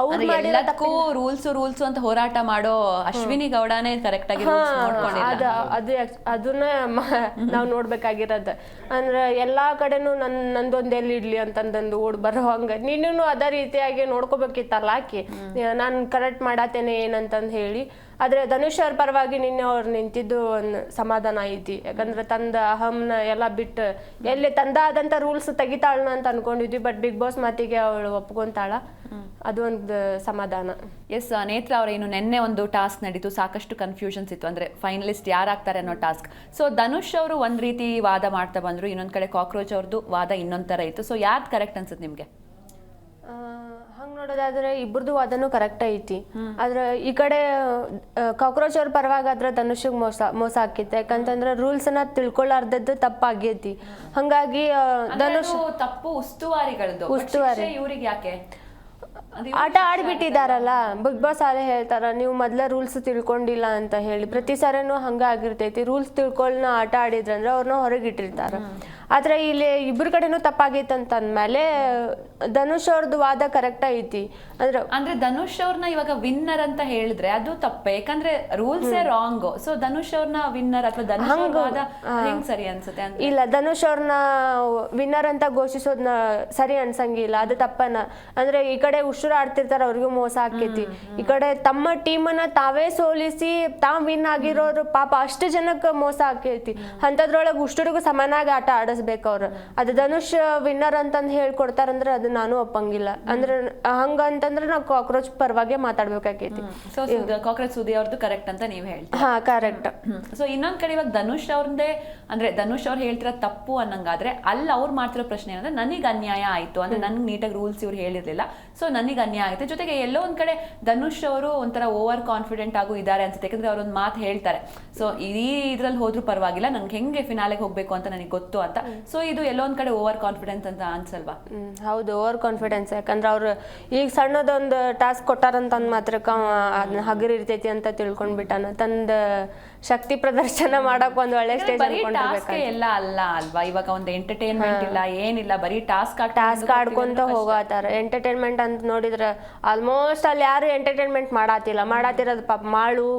ಅವ್ರು ಎಲ್ಲದಕ್ಕೂ ರೂಲ್ಸ್ ಅಂತ ಹೋರಾಟ ಮಾಡೋ ಅಶ್ವಿನಿ ಗೌಡನೇ ಕರೆಕ್ಟ್ ಆಗಿ ಅದನ್ನ ನಾವ್ ನೋಡ್ಬೇಕಾಗಿರೋದು. ಅಂದ್ರೆ ಎಲ್ಲಾ ಕಡೆನೂ ನಂದೊಂದ್ ಎಲ್ಲಿ ಇಡ್ಲಿ ಅಂತಂದು ಓಡ್ ಬರೋ ಹಂಗ ನೀನು ಅದೇ ರೀತಿಯಾಗಿ ನೋಡ್ಕೋಬೇಕಿತ್ತಲ್ಲ ಆಕಿ, ನಾನ್ ಕರೆಕ್ಟ್ ಮಾಡತ್ತೇನೆ ಏನಂತಂದ್ ಹೇಳಿ. ಆದ್ರೆ ಧನುಷ್ ಅವ್ರ ಪರವಾಗಿ ನಿನ್ನೆ ಅವ್ರು ನಿಂತಿದ್ದು ಒಂದು ಸಮಾಧಾನ ಐತಿ. ಯಾಕಂದ್ರೆ ತಂದ ಅಹಂನ ಎಲ್ಲ ಬಿಟ್ಟು ಎಲ್ಲಿ ತಂದಾದಂತ ರೂಲ್ಸ್ ತೆಗಿತಾಳನ ಅಂತ ಅನ್ಕೊಂಡಿದ್ವಿ. ಬಟ್ ಬಿಗ್ ಬಾಸ್ ಮಾತಿಗೆ ಅವಳು ಒಪ್ಕೊಂತಾಳ, ಅದು ಒಂದು ಸಮಾಧಾನ. ಎಸ್, ನೇತ್ರ ಅವ್ರ ಇನ್ನು ನಿನ್ನೆ ಒಂದು ಟಾಸ್ಕ್ ನಡೀತು, ಸಾಕಷ್ಟು ಕನ್ಫ್ಯೂಷನ್ಸ್ ಇತ್ತು. ಅಂದ್ರೆ ಫೈನಲಿಸ್ಟ್ ಯಾರಾಗ್ತಾರೆ ಅನ್ನೋ ಟಾಸ್ಕ್. ಸೊ ಧನುಷ್ ಅವರು ಒಂದ್ ರೀತಿ ವಾದ ಮಾಡ್ತಾ ಬಂದ್ರು, ಇನ್ನೊಂದ್ ಕಡೆ ಕಾಕ್ರೋಚ್ ಅವ್ರದ್ದು ವಾದ ಇನ್ನೊಂದ್ ತರ ಇತ್ತು. ಸೊ ಯಾವ್ದು ಕರೆಕ್ಟ್ ಅನ್ಸುತ್ತೆ ನಿಮ್ಗೆ? ಹಂಗ್ ನೋಡೋದಾದ್ರೆ ಇಬ್ಬರದು ವಾದನೂ ಕರೆಕ್ಟ್ ಐತಿ. ಆದ್ರೆ ಈ ಕಡೆ ಕಾಕ್ರೋಚ್ ಅವ್ರ ಪರವಾಗಾದ್ರೆ ಧನುಷಿಗೆ ಮೋಸ ಆಕೈತಿ. ಯಾಕಂತಂದ್ರೆ ರೂಲ್ಸ್ ಅನ್ನ ತಿಳ್ಕೊಳ್ಳಾರ್ದದ್ದು ತಪ್ಪಾಗೈತಿ. ಹಂಗಾಗಿ ಧನುಷ್ ತಪ್ಪು ಉಸ್ತುವಾರಿಗಳದ್ದು. ಇವ್ರಿಗೆ ಯಾಕೆ ಆಟ ಆಡ್ಬಿಟ್ಟಿದಾರಲ್ಲ, ಬಿಗ್ ಬಾಸ್ ಅಲ್ಲೇ ಹೇಳ್ತಾರ ನೀವು ಮೊದ್ಲ ರೂಲ್ಸ್ ತಿಳ್ಕೊಂಡಿಲ್ಲ ಅಂತ ಹೇಳಿ. ಪ್ರತಿ ಸರಿನೂ ಹಂಗ ಆಗಿರ್ತೈತಿ. ರೂಲ್ಸ್ ತಿಳ್ಕೊಳ್ಳ ಆಟ ಆಡಿದ್ರಂದ್ರೆ ಅವ್ರನ್ನ ಹೊರಗಿಟ್ಟಿರ್ತಾರ. ಆದ್ರೆ ಇಲ್ಲಿ ಇಬ್ರ ಕಡೆನೂ ತಪ್ಪಾಗೈತೆ ಅಂತ ಅಂದ್ಮೇಲೆ ಧನುಷ್ ಅವ್ರದ್ದು ವಾದ ಕರೆಕ್ಟ್ ಐತಿ. ಅಂದ್ರೆ ಧನುಷ್ ಅವ್ರನ್ನ ಇವಾಗ ವಿನ್ನರ್ ಅಂತ ಹೇಳಿದ್ರೆ ಅದು ತಪ್ಪೆ, ಯಾಕಂದ್ರೆ ರೂಲ್ಸ್ ರಾಂಗ್. ಸೊ ಧನುಷ್ ಅವ್ರನ್ನ ವಿನ್ನರ್ ಅಥವಾ ಧನುಷ್ ವಾದ ಹೆಂಗ್ ಸರಿ ಅನ್ಸುತ್ತೆ? ಇಲ್ಲ, ಧನುಷ್ ಅವ್ರನ್ನ ವಿನ್ನರ್ ಅಂತ ಘೋಷಿಸೋದ್ನ ಸರಿ ಅನ್ಸಂಗಿಲ್ಲ, ಅದು ತಪ್ಪನ. ಅಂದ್ರೆ ಈ ಕಡೆ ಉಷುರು ಆಡ್ತಿರ್ತಾರ, ಅವ್ರಿಗೂ ಮೋಸ ಆಕೈತಿ. ಈ ಕಡೆ ತಮ್ಮ ಟೀಮನ್ನ ತಾವೇ ಸೋಲಿಸಿ ತಾವ್ ವಿನ್ ಆಗಿರೋರು ಪಾಪ ಅಷ್ಟು ಜನಕ್ಕೆ ಮೋಸ ಆಕೈತಿ. ಅಂತದ್ರೊಳಗೆ ಉಷ್ಟುರಿಗೂ ಸಮಾನಾಗಿ ಆಟ ಆಡಿಸ್ಬೇಕು ಅವ್ರು. ಅದು ಧನುಷ್ ವಿನ್ನರ್ ಅಂತಂದ್ ಹೇಳ್ಕೊಡ್ತಾರಂದ್ರೆ ಅದು ನಾನು ಒಪ್ಪಂಗಿಲ್ಲ. ಅಂದ್ರೆ ಹಂಗಂತಂದ್ರೆ ನಾವು ಕಾಕ್ರೋಚ್ ಪರವಾಗಿ ಮಾತಾಡ್ಬೇಕಾಗೈತಿ. ಸೊ ಕಾಕ್ರೋಚ್ ಸುದಿ ಅವ್ರದ್ದು ಕರೆಕ್ಟ್ ಅಂತ ನೀವ್ ಹೇಳ್ತೀವಿ? ಹಾ, ಕರೆಕ್ಟ್. ಸೊ ಇನ್ನೊಂದ್ ಕಡೆ ಇವಾಗ ಧನುಷ್ ಅವ್ರದ್ದೇ ಅಂದ್ರೆ ಧನುಷ್ ಅವ್ರು ಹೇಳ್ತಿರೋ ತಪ್ಪು ಅನ್ನಂಗಾದ್ರೆ ಅಲ್ಲಿ ಅವ್ರು ಮಾಡ್ತಿರೋ ಪ್ರಶ್ನೆ ಏನಂದ್ರೆ ನನಗೆ ಅನ್ಯಾಯ ಆಯ್ತು, ಅಂದ್ರೆ ನನ್ಗೆ ನೀಟಾಗಿ ರೂಲ್ಸ್ ಇವ್ರು ಹೇಳಿರ್ಲಿಲ್ಲ, ಸೊ ನನಗೆ ನನಗೆ ಅನ್ಯಾಯ ಆಗುತ್ತೆ. ಜೊತೆಗೆ ಎಲ್ಲೋ ಒಂದ್ ಕಡೆ ಧನುಷ್ ಅವರು ಒಂಥರ ಓವರ್ ಕಾನ್ಫಿಡೆಂಟ್ ಆಗು ಇದ್ದಾರೆ ಅನ್ಸುತ್ತೆ. ಯಾಕಂದ್ರೆ ಅವ್ರೊಂದು ಮಾತು ಹೇಳ್ತಾರೆ, ಸೊ ಈ ಇದ್ರಲ್ಲಿ ಹೋದ್ರೂ ಪರವಾಗಿಲ್ಲ, ನಂಗೆ ಹೆಂಗೆ ಫಿನಾಲೆಗೆ ಹೋಗ್ಬೇಕು ಅಂತ ನನಗೆ ಗೊತ್ತು ಅಂತ. ಸೊ ಇದು ಎಲ್ಲೋ ಒಂದ್ ಕಡೆ ಓವರ್ ಕಾನ್ಫಿಡೆನ್ಸ್ ಅಂತ ಅನ್ಸಲ್ವಾ? ಹೌದು, ಓವರ್ ಕಾನ್ಫಿಡೆನ್ಸ್. ಯಾಕಂದ್ರೆ ಅವ್ರು ಈಗ ಸಣ್ಣದೊಂದು ಟಾಸ್ಕ್ ಕೊಟ್ಟಾರಂತ ಅಂದ್ ಮಾತ್ರಕ್ಕೆ ಅದನ್ನ ಹಗರ್ ಇರ್ತೈತಿ ಅಂತ ತಿಳ್ಕೊಂಡ್ಬಿಟ್ಟಾನ. ತಂದ ಶಕ್ತಿ ಪ್ರದರ್ಶನ ಮಾಡಕ್ ಒಂದ್ ಒಳ್ಳೆ ಸ್ಟೇಜ್ ಎಲ್ಲ ಅಲ್ಲ ಅಲ್ವಾ? ಇವಾಗ ಒಂದು ಎಂಟರ್ಟೈನ್ಮೆಂಟ್ ಇಲ್ಲ, ಏನಿಲ್ಲ, ಬರೀ ಟಾಸ್ಕ್ ಆಡ್ಕೊಂತ ಹೋಗತ್ತಾರ. ಎಂಟರ್ಟೈನ್ಮೆಂಟ್ ಅಂತ ನೋಡಿದ್ರ ಆಲ್ಮೋಸ್ಟ್ ಅಲ್ಲಿ ಯಾರು ಎಂಟರ್ಟೈನ್ಮೆಂಟ್ ಮಾಡಾತಿರೋದು ಪಾಪ ಮಾಳು,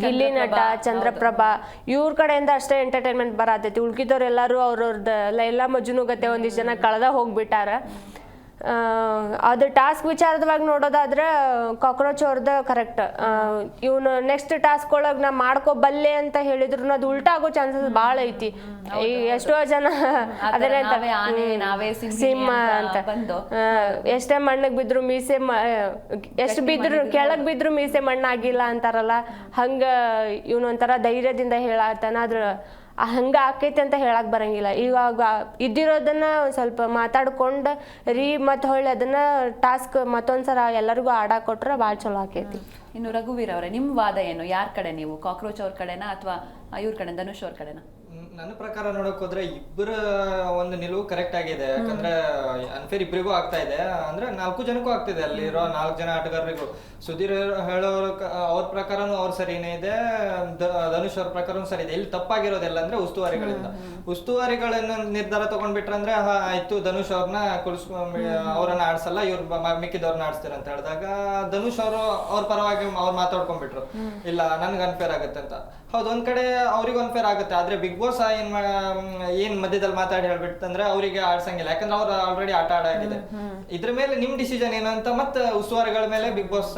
ಗಿಲ್ಲಿ ನಟ, ಚಂದ್ರಪ್ರಭಾ ಇವ್ರ ಕಡೆಯಿಂದ ಅಷ್ಟೇ ಎಂಟರ್ಟೈನ್ಮೆಂಟ್ ಬರತೈತಿ. ಉಳ್ಕಿದವ್ರು ಎಲ್ಲಾರು ಅವ್ರವ್ರದ್ದು ಲೈಲಾ ಮಜ್ನುಗತೆ ಒಂದಿಷ್ಟು ಜನ ಕಳೆದ ಹೋಗ್ಬಿಟ್ಟಾರ. ಅದು ಟಾಸ್ಕ್ ವಿಚಾರದವಾಗಿ ನೋಡೋದಾದ್ರೆ ಕಾಕ್ರೋಚ್ ಅವ್ರದ ಕರೆಕ್ಟ್. ಇವನು ನೆಕ್ಸ್ಟ್ ಟಾಸ್ಕ್ ಒಳಗೆ ನಾ ಮಾಡ್ಕೋಬಲ್ಲೆ ಅಂತ ಹೇಳಿದ್ರು ಅದು ಉಲ್ಟಾ ಆಗೋ ಚಾನ್ಸಸ್ ಭಾಳ ಐತಿ. ಈ ಎಷ್ಟೋ ಜನ ಅದನ್ನೇ ಸಿಂಹ ಅಂತ ಎಷ್ಟೇ ಮಣ್ಣಿಗೆ ಬಿದ್ರು ಮೀಸೆ ಎಷ್ಟು ಬಿದ್ರು ಕೆಳಗ್ ಬಿದ್ರು ಮೀಸೆ ಮಣ್ಣಾಗಿಲ್ಲ ಅಂತಾರಲ್ಲ, ಹಂಗ ಇವನೊಂಥರ ಧೈರ್ಯದಿಂದ ಹೇಳತ್ತಾನ. ಆದ್ರ ಹಂಗ ಆಕೈತಿ ಅಂತ ಹೇಳಕ್ ಬರಂಗಿಲ್ಲ. ಇವಾಗ ಇದ್ದಿರೋದನ್ನ ಸ್ವಲ್ಪ ಮಾತಾಡ್ಕೊಂಡು ಮತ್ತೆ ಹೊಳ್ಳಿ ಅದನ್ನ ಟಾಸ್ಕ್ ಮತ್ತೊಂದ್ಸಲ ಎಲ್ಲರಿಗೂ ಆಡಾಕ್ ಕೊಟ್ರೆ ಭಾಳ ಚಲೋ ಆಕೈತಿ. ಇನ್ನು ರಘುವೀರ್ ಅವರೇ, ನಿಮ್ ವಾದ ಏನು? ಯಾರ ಕಡೆ ನೀವು? ಕಾಕ್ರೋಚ್ ಅವ್ರ ಕಡೆನಾ ಅಥವಾ ಇವ್ರ ಕಡೆ ಧನುಷ್ ಅವ್ರ ಕಡೆನಾ? ನನ್ನ ಪ್ರಕಾರ ನೋಡಕ್ ಹೋದ್ರೆ ಇಬ್ಬರ ಒಂದು ನಿಲುವು ಕರೆಕ್ಟ್ ಆಗಿದೆ. ಯಾಕಂದ್ರೆ ಅನ್ಫೇರ್ ಇಬ್ಬರಿಗೂ ಆಗ್ತಾ ಇದೆ, ಅಂದ್ರೆ 4 ಜನಕ್ಕೂ ಆಗ್ತಿದೆ. ಅಲ್ಲಿರೋ 4 ಜನ ಆಟಗಾರರಿಗೂ. ಸುಧೀರ್ ಹೇಳೋರ ಅವ್ರ ಪ್ರಕಾರನೂ ಅವ್ರ ಸರಿನೇ ಇದೆ, ಧನುಷ್ ಅವ್ರ ಪ್ರಕಾರನೂ ಸರಿ ಇದೆ. ಇಲ್ಲಿ ತಪ್ಪಾಗಿರೋದೆಲ್ಲ ಅಂದ್ರೆ ಉಸ್ತುವಾರಿಗಳಿಂದ. ಉಸ್ತುವಾರಿಗಳನ್ನ ನಿರ್ಧಾರ ತಗೊಂಡ್ಬಿಟ್ರೆ ಅಂದ್ರೆ ಆಯ್ತು ಧನುಷ್ ಅವ್ರನ್ನ ಅವ್ರನ್ನ ಆಡ್ಸಲ್ಲ, ಇವ್ರು ಮಿಕ್ಕಿದವ್ರನ್ನ ಆಡಿಸ್ತಾರೆ ಅಂತ ಹೇಳಿದಾಗ ಧನುಷ್ ಅವರು ಅವ್ರ ಪರವಾಗಿ ಅವ್ರು ಮಾತಾಡ್ಕೊಂಡ್ಬಿಟ್ರು, ಇಲ್ಲ ನನ್ಗೆ ಅನ್ಫೇರ್ ಆಗುತ್ತೆ ಅಂತ. ಹೌದು, ಒಂದ್ ಕಡೆ ಅವ್ರಿಗೂ ಅನ್ಫೇರ್ ಆಗುತ್ತೆ. ಆದ್ರೆ ಬಿಗ್ ಬಾಸ್ ಏನ್ ಮಧ್ಯದಲ್ಲಿ ಮಾತಾಡಿ ಹೇಳ್ಬಿಟ್ಟಂದ್ರೆ ಅವರಿಗೆ ಆಡ್ಸಂಗಿಲ್ಲ, ಯಾಕಂದ್ರೆ ಅವ್ರು ಆಲ್ರೆಡಿ ಆಟ ಆಡಾಗಿದೆ. ಇದ್ರ ಮೇಲೆ ನಿಮ್ ಡಿಸಿಷನ್ ಏನು ಅಂತ ಮತ್ತೆ ಉಸ್ತುವಾರಿಗಳ ಮೇಲೆ ಬಿಗ್ ಬಾಸ್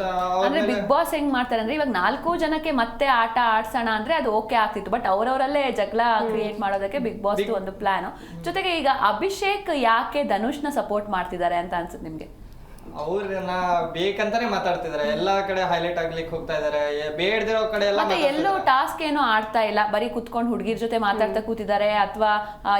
ಬಿಗ್ ಬಾಸ್ ಹೆಂಗ್ ಮಾಡ್ತಾರೆ ಅಂದ್ರೆ ಇವಾಗ 4 ಜನಕ್ಕೆ ಮತ್ತೆ ಆಟ ಆಡ್ಸೋಣ ಅಂದ್ರೆ ಅದು ಓಕೆ ಆಗ್ತಿತ್ತು. ಬಟ್ ಅವರವರಲ್ಲೇ ಜಗಳ ಕ್ರಿಯೇಟ್ ಮಾಡೋದಕ್ಕೆ ಬಿಗ್ ಬಾಸ್ ಒಂದು ಪ್ಲಾನ್. ಜೊತೆಗೆ ಈಗ ಅಭಿಷೇಕ್ ಯಾಕೆ ಧನುಷ್ನ ಸಪೋರ್ಟ್ ಮಾಡ್ತಿದ್ದಾರೆ ಅಂತ ಅನ್ಸುತ್ತೆ ನಿಮ್ಗೆ? ಅವ್ರನ್ನ ಬೇಕಂತಾನೆ ಮಾತಾಡ್ತಿದಾರೆ, ಎಲ್ಲಾ ಕಡೆ ಹೈಲೈಟ್ ಆಗ್ಲಿಕ್ಕೆ ಹೋಗ್ತಾ ಇದಾರೆ. ಬೇಡದಿರೋ ಕಡೆ ಎಲ್ಲ ಎಲ್ಲೋ ಟಾಸ್ಕ್ ಏನು ಆಡ್ತಾ ಇಲ್ಲ, ಬರೀ ಕುತ್ಕೊಂಡು ಹುಡುಗಿರ್ ಜೊತೆ ಮಾತಾಡ್ತಾ ಕೂತಿದ್ದಾರೆ, ಅಥವಾ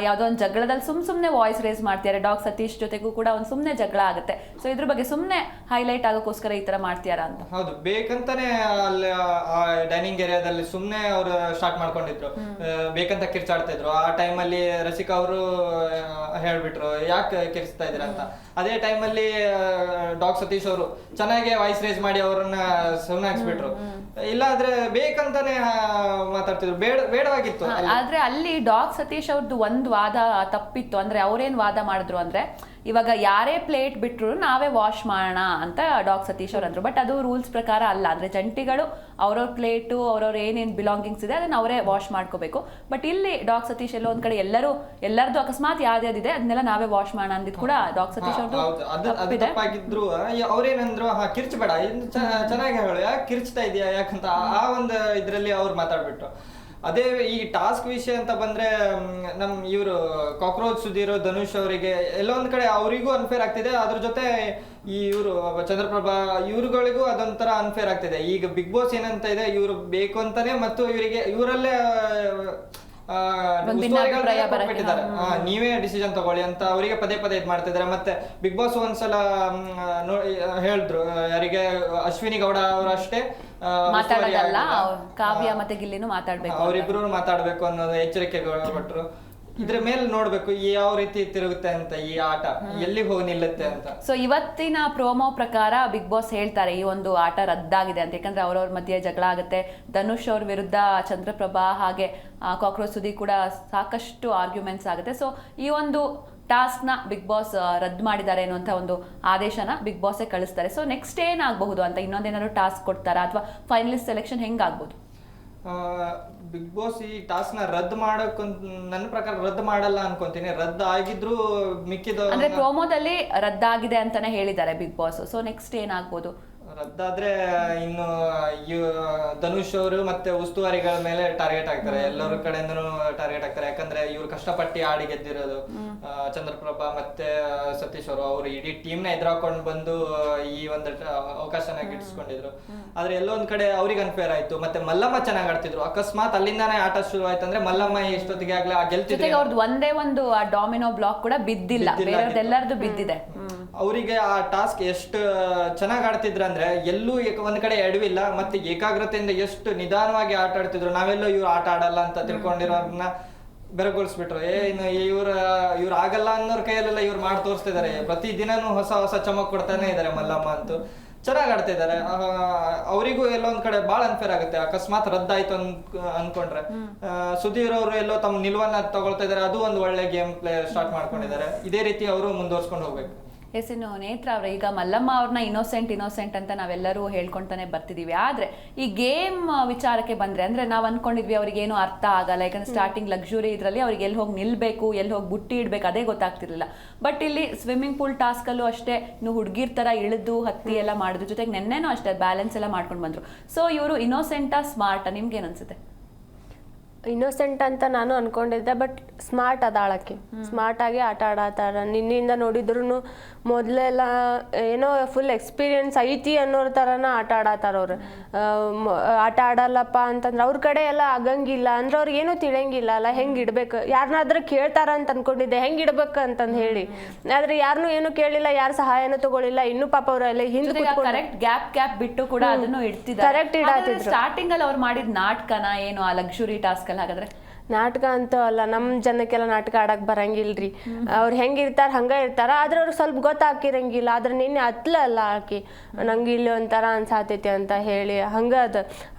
ಯಾವ್ದೋ ಒಂದು ಜಗಳದಲ್ಲಿ ಸುಮ್ನೆ ವಾಯ್ಸ್ ರೇಸ್ ಮಾಡ್ತಿದ್ದಾರೆ. ಡಾಗ್ ಸತೀಶ್ ಜೊತೆಗೂ ಕೂಡ ಒಂದ್ ಸುಮ್ನೆ ಜಗಳ ಆಗುತ್ತೆ. ಸೊ ಇದ್ರ ಬಗ್ಗೆ ಸುಮ್ನೆ ಹೈಲೈಟ್ ಆಗೋಕ್ಕೋಸ್ಕರ ಈ ತರ ಮಾಡ್ತೀಯಾರ ಅಂತ? ಹೌದು, ಬೇಕಂತಾನೆ ಅಲ್ಲಿ ಡೈನಿಂಗ್ ಏರಿಯಾದಲ್ಲಿ ಸುಮ್ನೆ ಅವ್ರು ಸ್ಟಾರ್ಟ್ ಮಾಡ್ಕೊಂಡಿದ್ರು, ಬೇಕಂತ ಕಿರ್ಚಾಡ್ತಾ ಇದ್ರು. ಆ ಟೈಮಲ್ಲಿ ರಸಿಕಾ ಅವರು ಹೇಳ್ಬಿಟ್ರು ಯಾಕೆ ಕಿರ್ಚ್ತಾ ಇದ್ರ ಅಂತ. ಅದೇ ಟೈಮಲ್ಲಿ ಡಾಗ್ ಸತೀಶ್ ಅವರು ಚೆನ್ನಾಗಿ ವಾಯ್ಸ್ ರೇಸ್ ಮಾಡಿ ಅವ್ರನ್ನ ಸುಮ್ಮನಾಗಿಸ್ಬಿಟ್ರು. ಇಲ್ಲಾಂದ್ರೆ ಬೇಕಂತಾನೆ ಮಾತಾಡ್ತಿದ್ರು, ಬೇಡವಾಗಿತ್ತು. ಆದ್ರೆ ಅಲ್ಲಿ ಡಾಗ್ ಸತೀಶ್ ಅವ್ರದ್ದು ಒಂದ್ ವಾದ ತಪ್ಪಿತ್ತು. ಅಂದ್ರೆ ಅವ್ರೇನ್ ವಾದ ಮಾಡಿದ್ರು ಅಂದ್ರೆ, ಇವಾಗ ಯಾರೇ ಪ್ಲೇಟ್ ಬಿಟ್ರು ನಾವೇ ವಾಶ್ ಮಾಡೋಣ ಅಂತ ಡಾಗ್ ಸತೀಶ್ ಅವ್ರು ಅಂದ್ರು. ಬಟ್ ಅದು ರೂಲ್ಸ್ ಪ್ರಕಾರ ಅಲ್ಲ. ಅಂದ್ರೆ ಜಂಟಿಗಳು ಅವ್ರವ್ರ ಪ್ಲೇಟು ಅವ್ರವ್ರ ಏನೇನ್ ಬಿಲಾಂಗಿಂಗ್ಸ್ ಇದೆ ಅದನ್ನ ಅವರೇ ವಾಶ್ ಮಾಡ್ಕೋಬೇಕು. ಬಟ್ ಇಲ್ಲಿ ಡಾಗ್ ಸತೀಶ್ ಎಲ್ಲೋ ಒಂದ್ ಕಡೆ ಎಲ್ಲರದು ಅಕಸ್ಮಾತ್ ಯಾವ್ದಿದೆ ಅದನ್ನೆಲ್ಲ ನಾವೇ ವಾಶ್ ಮಾಡೋಣ ಅಂದಿದ್ ಕೂಡ ಡಾಗ್ ಸತೀಶ್ ಅವ್ರದ್ದು ತಪ್ಪಾಗಿದ್ರು. ಅವ್ರೇನಂದ್ರು ಕಿರ್ಚಬೇಡ, ಚೆನ್ನಾಗಿ ಹೇಳು, ಯಾಕೆ ಕಿರ್ಚ್ತಾ ಇದೆಯಾ ಯಾಕಂತ ಆ ಒಂದು ಇದ್ರಲ್ಲಿ ಅವ್ರು ಮಾತಾಡ್ಬಿಟ್ರು. ಅದೇ ಈ ಟಾಸ್ಕ್ ವಿಷಯ ಅಂತ ಬಂದ್ರೆ ಇವರು ಕಾಕ್ರೋಚ್ ಸುಧೀರ್, ಧನುಷ್ ಅವರಿಗೆ ಎಲ್ಲೊಂದ್ ಕಡೆ ಅವರಿಗೂ ಅನ್ಫೇರ್ ಆಗ್ತಿದೆ. ಅದ್ರ ಜೊತೆ ಇವರು ಚಂದ್ರಪ್ರಭಾ ಇವ್ರುಗಳಿಗೂ ಅದೊಂಥರ ಅನ್ಫೇರ್ ಆಗ್ತಿದೆ. ಈಗ ಬಿಗ್ ಬಾಸ್ ಏನಂತ ಇದೆ, ಇವ್ರು ಬೇಕು ಅಂತಾನೆ ಮತ್ತು ಇವರಲ್ಲೇ ನೀವೇ ಡಿಸಿಷನ್ ತಗೊಳ್ಳಿ ಅಂತ ಅವರಿಗೆ ಪದೇ ಇದ್ ಮಾಡ್ತಿದ್ದಾರೆ. ಮತ್ತೆ ಬಿಗ್ ಬಾಸ್ ಒಂದ್ಸಲ ಹೇಳಿದ್ರು, ಯಾರಿಗೆ ಅಶ್ವಿನಿ ಗೌಡ ಅವರು ಅಷ್ಟೇ ಮಾತಾಡೋದಲ್ಲ, ಕಾವ್ಯ ಮತ್ತೆ ಗಿಲ್ಲಿನೂ ಮಾತಾಡ್ಬೇಕು, ಅವರಿಬ್ರು ಮಾತಾಡ್ಬೇಕು ಅನ್ನೋದು ಎಚ್ಚರಿಕೆ ಕೊಟ್ರು. ಇದ್ರ ಮೇಲೆ ನೋಡ್ಬೇಕು ಯಾವ ರೀತಿ ತಿರುಗುತ್ತೆ ಅಂತ, ಈ ಆಟ ಎಲ್ಲಿಗೆ ಹೋಗಿ ನಿಲ್ಲುತ್ತೆ ಅಂತ. ಸೊ ಇವತ್ತಿನ ಪ್ರೋಮೋ ಪ್ರಕಾರ ಬಿಗ್ ಬಾಸ್ ಹೇಳ್ತಾರೆ ಈ ಒಂದು ಆಟ ರದ್ದಾಗಿದೆ ಅಂತ. ಯಾಕಂದ್ರೆ ಅವ್ರವ್ರ ಮಧ್ಯೆ ಜಗಳ ಆಗುತ್ತೆ. ಧನುಷ್ ಅವ್ರ ವಿರುದ್ಧ ಚಂದ್ರಪ್ರಭಾ ಹಾಗೆ ಕಾಕ್ರೋಚ್ ಸುದಿ ಕೂಡ ಸಾಕಷ್ಟು ಆರ್ಗ್ಯುಮೆಂಟ್ಸ್ ಆಗುತ್ತೆ. ಸೊ ಈ ಒಂದು ಟಾಸ್ಕ್ನ ಬಿಗ್ ಬಾಸ್ ರದ್ದು ಮಾಡಿದ್ದಾರೆ ಅನ್ನುವಂಥ ಒಂದು ಆದೇಶನ ಬಿಗ್ ಬಾಸೇ ಕಳಿಸ್ತಾರೆ. ಸೊ ನೆಕ್ಸ್ಟ್ ಏನಾಗಬಹುದು ಅಂತ, ಇನ್ನೊಂದೇನಾದ್ರು ಟಾಸ್ಕ್ ಕೊಡ್ತಾರಾ ಅಥವಾ ಫೈನಲಿಸ್ಟ್ ಸೆಲೆಕ್ಷನ್ ಹೆಂಗಾಗ್ಬೋದು? ಬಿಗ್ ಬಾಸ್ ಈ ಟಾಸ್ಕ್ ನ ರದ್ದು ಮಾಡಕ್ ನನ್ನ ಪ್ರಕಾರ ರದ್ದು ಮಾಡಲ್ಲ ಅನ್ಕೊಂತೀನಿ. ರದ್ದು ಆಗಿದ್ರು ಮಿಕ್ಕಿದ ಅಂದ್ರೆ ಪ್ರೋಮೋದಲ್ಲಿ ರದ್ದಾಗಿದೆ ಅಂತಾನೆ ಹೇಳಿದ್ದಾರೆ ಬಿಗ್ ಬಾಸ್. ಸೊ ನೆಕ್ಸ್ಟ್ ಏನಾಗ್ಬೋದು? ರದ್ದಾದ್ರೆ ಇನ್ನು ಧನುಷ್ ಅವರು ಮತ್ತೆ ಉಸ್ತುವಾರಿಗಳ ಮೇಲೆ ಟಾರ್ಗೆಟ್ ಆಗ್ತಾರೆ, ಎಲ್ಲರ ಕಡೆಯಿಂದನೂ ಟಾರ್ಗೆಟ್ ಆಗ್ತಾರೆ. ಯಾಕಂದ್ರೆ ಇವ್ರು ಕಷ್ಟಪಟ್ಟು ಆಡಿ ಗೆದ್ದಿರೋದು. ಚಂದ್ರಪ್ರಭಾ ಮತ್ತೆ ಸತೀಶ್ ಅವರು ಇಡೀ ಟೀಮ್ ನ ಎದುರಾಕೊಂಡು ಬಂದು ಈ ಒಂದು ಅವಕಾಶನ ಗಿಟ್ಟಿಸ್ಕೊಂಡಿದ್ರು. ಆದ್ರೆ ಎಲ್ಲೊಂದ್ ಕಡೆ ಅವ್ರಿಗೆ ಅನ್ಫೇರ್ ಆಯ್ತು. ಮತ್ತೆ ಮಲ್ಲಮ್ಮ ಚೆನ್ನಾಗ್ ಆಡ್ತಿದ್ರು, ಅಕಸ್ಮಾತ್ ಅಲ್ಲಿಂದಾನೇ ಆಟ ಶುರು ಆಯ್ತಂದ್ರೆ ಮಲ್ಲಮ್ಮ ಎಷ್ಟೊತ್ತಿಗೆ ಆಗ್ಲೇ ಗೆಲ್ತಿದ್ರು. ಅವ್ರದ್ದು ಒಂದೇ ಒಂದು ಆ ಡಾಮಿನೋ ಬ್ಲಾಕ್ ಕೂಡ ಬಿದ್ದಿಲ್ಲ, ಬೇರೆಯವ್ರದ್ದೆಲ್ಲರದು ಬಿದ್ದಿದೆ. ಅವರಿಗೆ ಆ ಟಾಸ್ಕ್ ಎಷ್ಟು ಚೆನ್ನಾಗಿ ಆಡ್ತಿದ್ರಂದ್ರೆ ಎಲ್ಲೂ ಒಂದ್ ಕಡೆ ಎಡವಿಲ್ಲ, ಮತ್ತೆ ಏಕಾಗ್ರತೆಯಿಂದ ಎಷ್ಟು ನಿಧಾನವಾಗಿ ಆಟ ಆಡ್ತಿದ್ರು. ನಾವೆಲ್ಲೋ ಇವ್ರು ಆಟ ಆಡಲ್ಲ ಅಂತ ತಿಳ್ಕೊಂಡಿರೋರ್ನ ಬೆರಗೊಳಿಸ್ಬಿಟ್ರು. ಇವ್ರು ಆಗಲ್ಲ ಅನ್ನೋರ್ ಕೈಯಲ್ಲೆಲ್ಲ ಇವ್ರು ಮಾಡಿ ತೋರಿಸ್ತಿದ್ದಾರೆ. ಪ್ರತಿ ದಿನಾನು ಹೊಸ ಹೊಸ ಚಮಕ್ ಕೊಡ್ತಾನೆ ಇದಾರೆ ಮಲ್ಲಮ್ಮ ಅಂತೂ. ಚೆನ್ನಾಗಿ ಆಡ್ತಿದ್ದಾರೆ. ಅವರಿಗೂ ಎಲ್ಲೊಂದ್ ಕಡೆ ಬಾಳ ಅನ್ಫೇರ್ ಆಗುತ್ತೆ ಅಕಸ್ಮಾತ್ ರದ್ದಾಯ್ತು ಅನ್ಕೊಂಡ್ರೆ. ಸುಧೀರ್ ಅವರು ಎಲ್ಲೋ ತಮ್ಮ ನಿಲುವನ್ನ ತಗೊಳ್ತಾ ಇದಾರೆ, ಅದು ಒಂದು ಒಳ್ಳೆ ಗೇಮ್ ಪ್ಲೇ ಸ್ಟಾರ್ಟ್ ಮಾಡ್ಕೊಂಡಿದ್ದಾರೆ. ಇದೇ ರೀತಿ ಅವರು ಮುಂದುವರ್ಸ್ಕೊಂಡು ಹೋಗ್ಬೇಕು. ಎಸ್, ಇನ್ನು ನೇತ್ರ ಅವ್ರೆ, ಈಗ ಮಲ್ಲಮ್ಮ ಅವ್ರನ್ನ ಇನ್ನೋಸೆಂಟ್ ಅಂತ ನಾವೆಲ್ಲರೂ ಹೇಳ್ಕೊಂತಾನೆ ಬರ್ತಿದೀವಿ. ಆದ್ರೆ ಈ ಗೇಮ್ ವಿಚಾರಕ್ಕೆ ಬಂದ್ರೆ, ಅಂದ್ರೆ ನಾವ್ ಅನ್ಕೊಂಡಿದ್ವಿ ಅವ್ರಿಗೆ ಏನು ಅರ್ಥ ಆಗಲ್ಲ, ಯಾಕಂದ್ರೆ ಸ್ಟಾರ್ಟಿಂಗ್ ಲಕ್ಸುರಿ ಇದ್ರಲ್ಲಿ ಅವ್ರಿಗೆ ಎಲ್ಲಿ ಹೋಗಿ ನಿಲ್ಬೇಕು, ಎಲ್ಲಿ ಹೋಗಿ ಬುಟ್ಟಿ ಇಡ್ಬೇಕು ಅದೇ ಗೊತ್ತಾಗ್ತಿರ್ಲಿಲ್ಲ. ಬಟ್ ಇಲ್ಲಿ ಸ್ವಿಮ್ಮಿಂಗ್ ಪೂಲ್ ಟಾಸ್ಕ್ ಅಲ್ಲೂ ಅಷ್ಟೇ ಇನ್ನು ಹುಡುಗಿರ್ ತರ ಇಳಿದು ಹತ್ತಿ ಎಲ್ಲ ಮಾಡಿದ್ರು, ಜೊತೆಗೆ ನೆನ್ನೆನೂ ಅಷ್ಟೇ ಬ್ಯಾಲೆನ್ಸ್ ಎಲ್ಲ ಮಾಡ್ಕೊಂಡು ಬಂದ್ರು. ಸೊ ಇವರು ಇನ್ನೋಸೆಂಟಾ ಸ್ಮಾರ್ಟಾ, ನಿಮ್ಗೆ ಏನ್ ಅನ್ಸುತ್ತೆ? ಇನ್ನೋಸೆಂಟ್ ಅಂತ ನಾನು ಅನ್ಕೊಂಡಿದ್ದೆ, ಬಟ್ ಸ್ಮಾರ್ಟ್ ಅದಾಳಕ್ಕೆ, ಸ್ಮಾರ್ಟ್ ಆಗಿ ಆಟ ಆಡತ್ತಾರ. ನಿನ್ನಿಂದ ನೋಡಿದ್ರು ಮೊದಲೆಲ್ಲ ಏನೋ ಫುಲ್ ಎಕ್ಸ್ಪೀರಿಯನ್ಸ್ ಐತಿ ಅನ್ನೋರ್ ಥರನ ಆಟ ಆಡತ್ತಾರ ಅವ್ರು. ಆಟ ಆಡಲ್ಲಪ್ಪ ಅಂತಂದ್ರೆ ಅವ್ರ ಕಡೆ ಎಲ್ಲ ಆಗಂಗಿಲ್ಲ ಅಂದ್ರೆ ಅವ್ರಿಗೆ ಏನೂ ತಿಳಿಯಂಗಿಲ್ಲ ಅಲ್ಲ, ಹೆಂಗೆ ಇಡ್ಬೇಕು. ಯಾರನ್ನಾದ್ರೂ ಕೇಳ್ತಾರ ಅಂತ ಅನ್ಕೊಂಡಿದ್ದೆ ಹೆಂಗೆ ಇಡ್ಬೇಕು ಅಂತಂದು ಹೇಳಿ, ಆದ್ರೆ ಯಾರನ್ನೂ ಏನು ಕೇಳಿಲ್ಲ, ಯಾರ ಸಹಾಯನೂ ತಗೊಳಿಲ್ಲ. ಇನ್ನೂ ಪಾಪ ಅವರೆಲ್ಲ ಹಿಂದೆ ಕರೆಕ್ಟ್ ಗ್ಯಾಪ್ ಬಿಟ್ಟು ಕೂಡ ಅದನ್ನು ಇಡ್ತಿದ್ದಾರೆ. ಕರೆಕ್ಟ್ ಇಡಾತಿದ್ರು. ಸ್ಟಾರ್ಟಿಂಗ್ ಅಲ್ಲಿ ಅವ್ರು ಮಾಡಿದ ನಾಟಕನ ಏನು ಆ ಲಕ್ಸುರಿ ಟಾಸ್ಕ್ ಅಲ್ಲಿ ಹಾಗಾದ್ರೆ ನಾಟಕ ಅಂತೂ ಅಲ್ಲ, ನಮ್ಮ ಜನಕ್ಕೆಲ್ಲ ನಾಟಕ ಆಡಕ್ ಬರಂಗಿಲ್ರಿ. ಅವ್ರು ಹೆಂಗಿರ್ತಾರ ಹಂಗ ಇರ್ತಾರ, ಆದ್ರೆ ಅವ್ರಿಗೆ ಸ್ವಲ್ಪ ಗೊತ್ತಾಕಿರಂಗಿಲ್ಲ. ಆದ್ರೆ ನಿನ್ನೆ ಅಲ್ಲ ಆಕಿ ನಂಗೆ ಇಲ್ಲಿ ಒಂಥರ ಅನ್ಸಾತೈತಿ ಅಂತ ಹೇಳಿ ಹಂಗ ಅದ.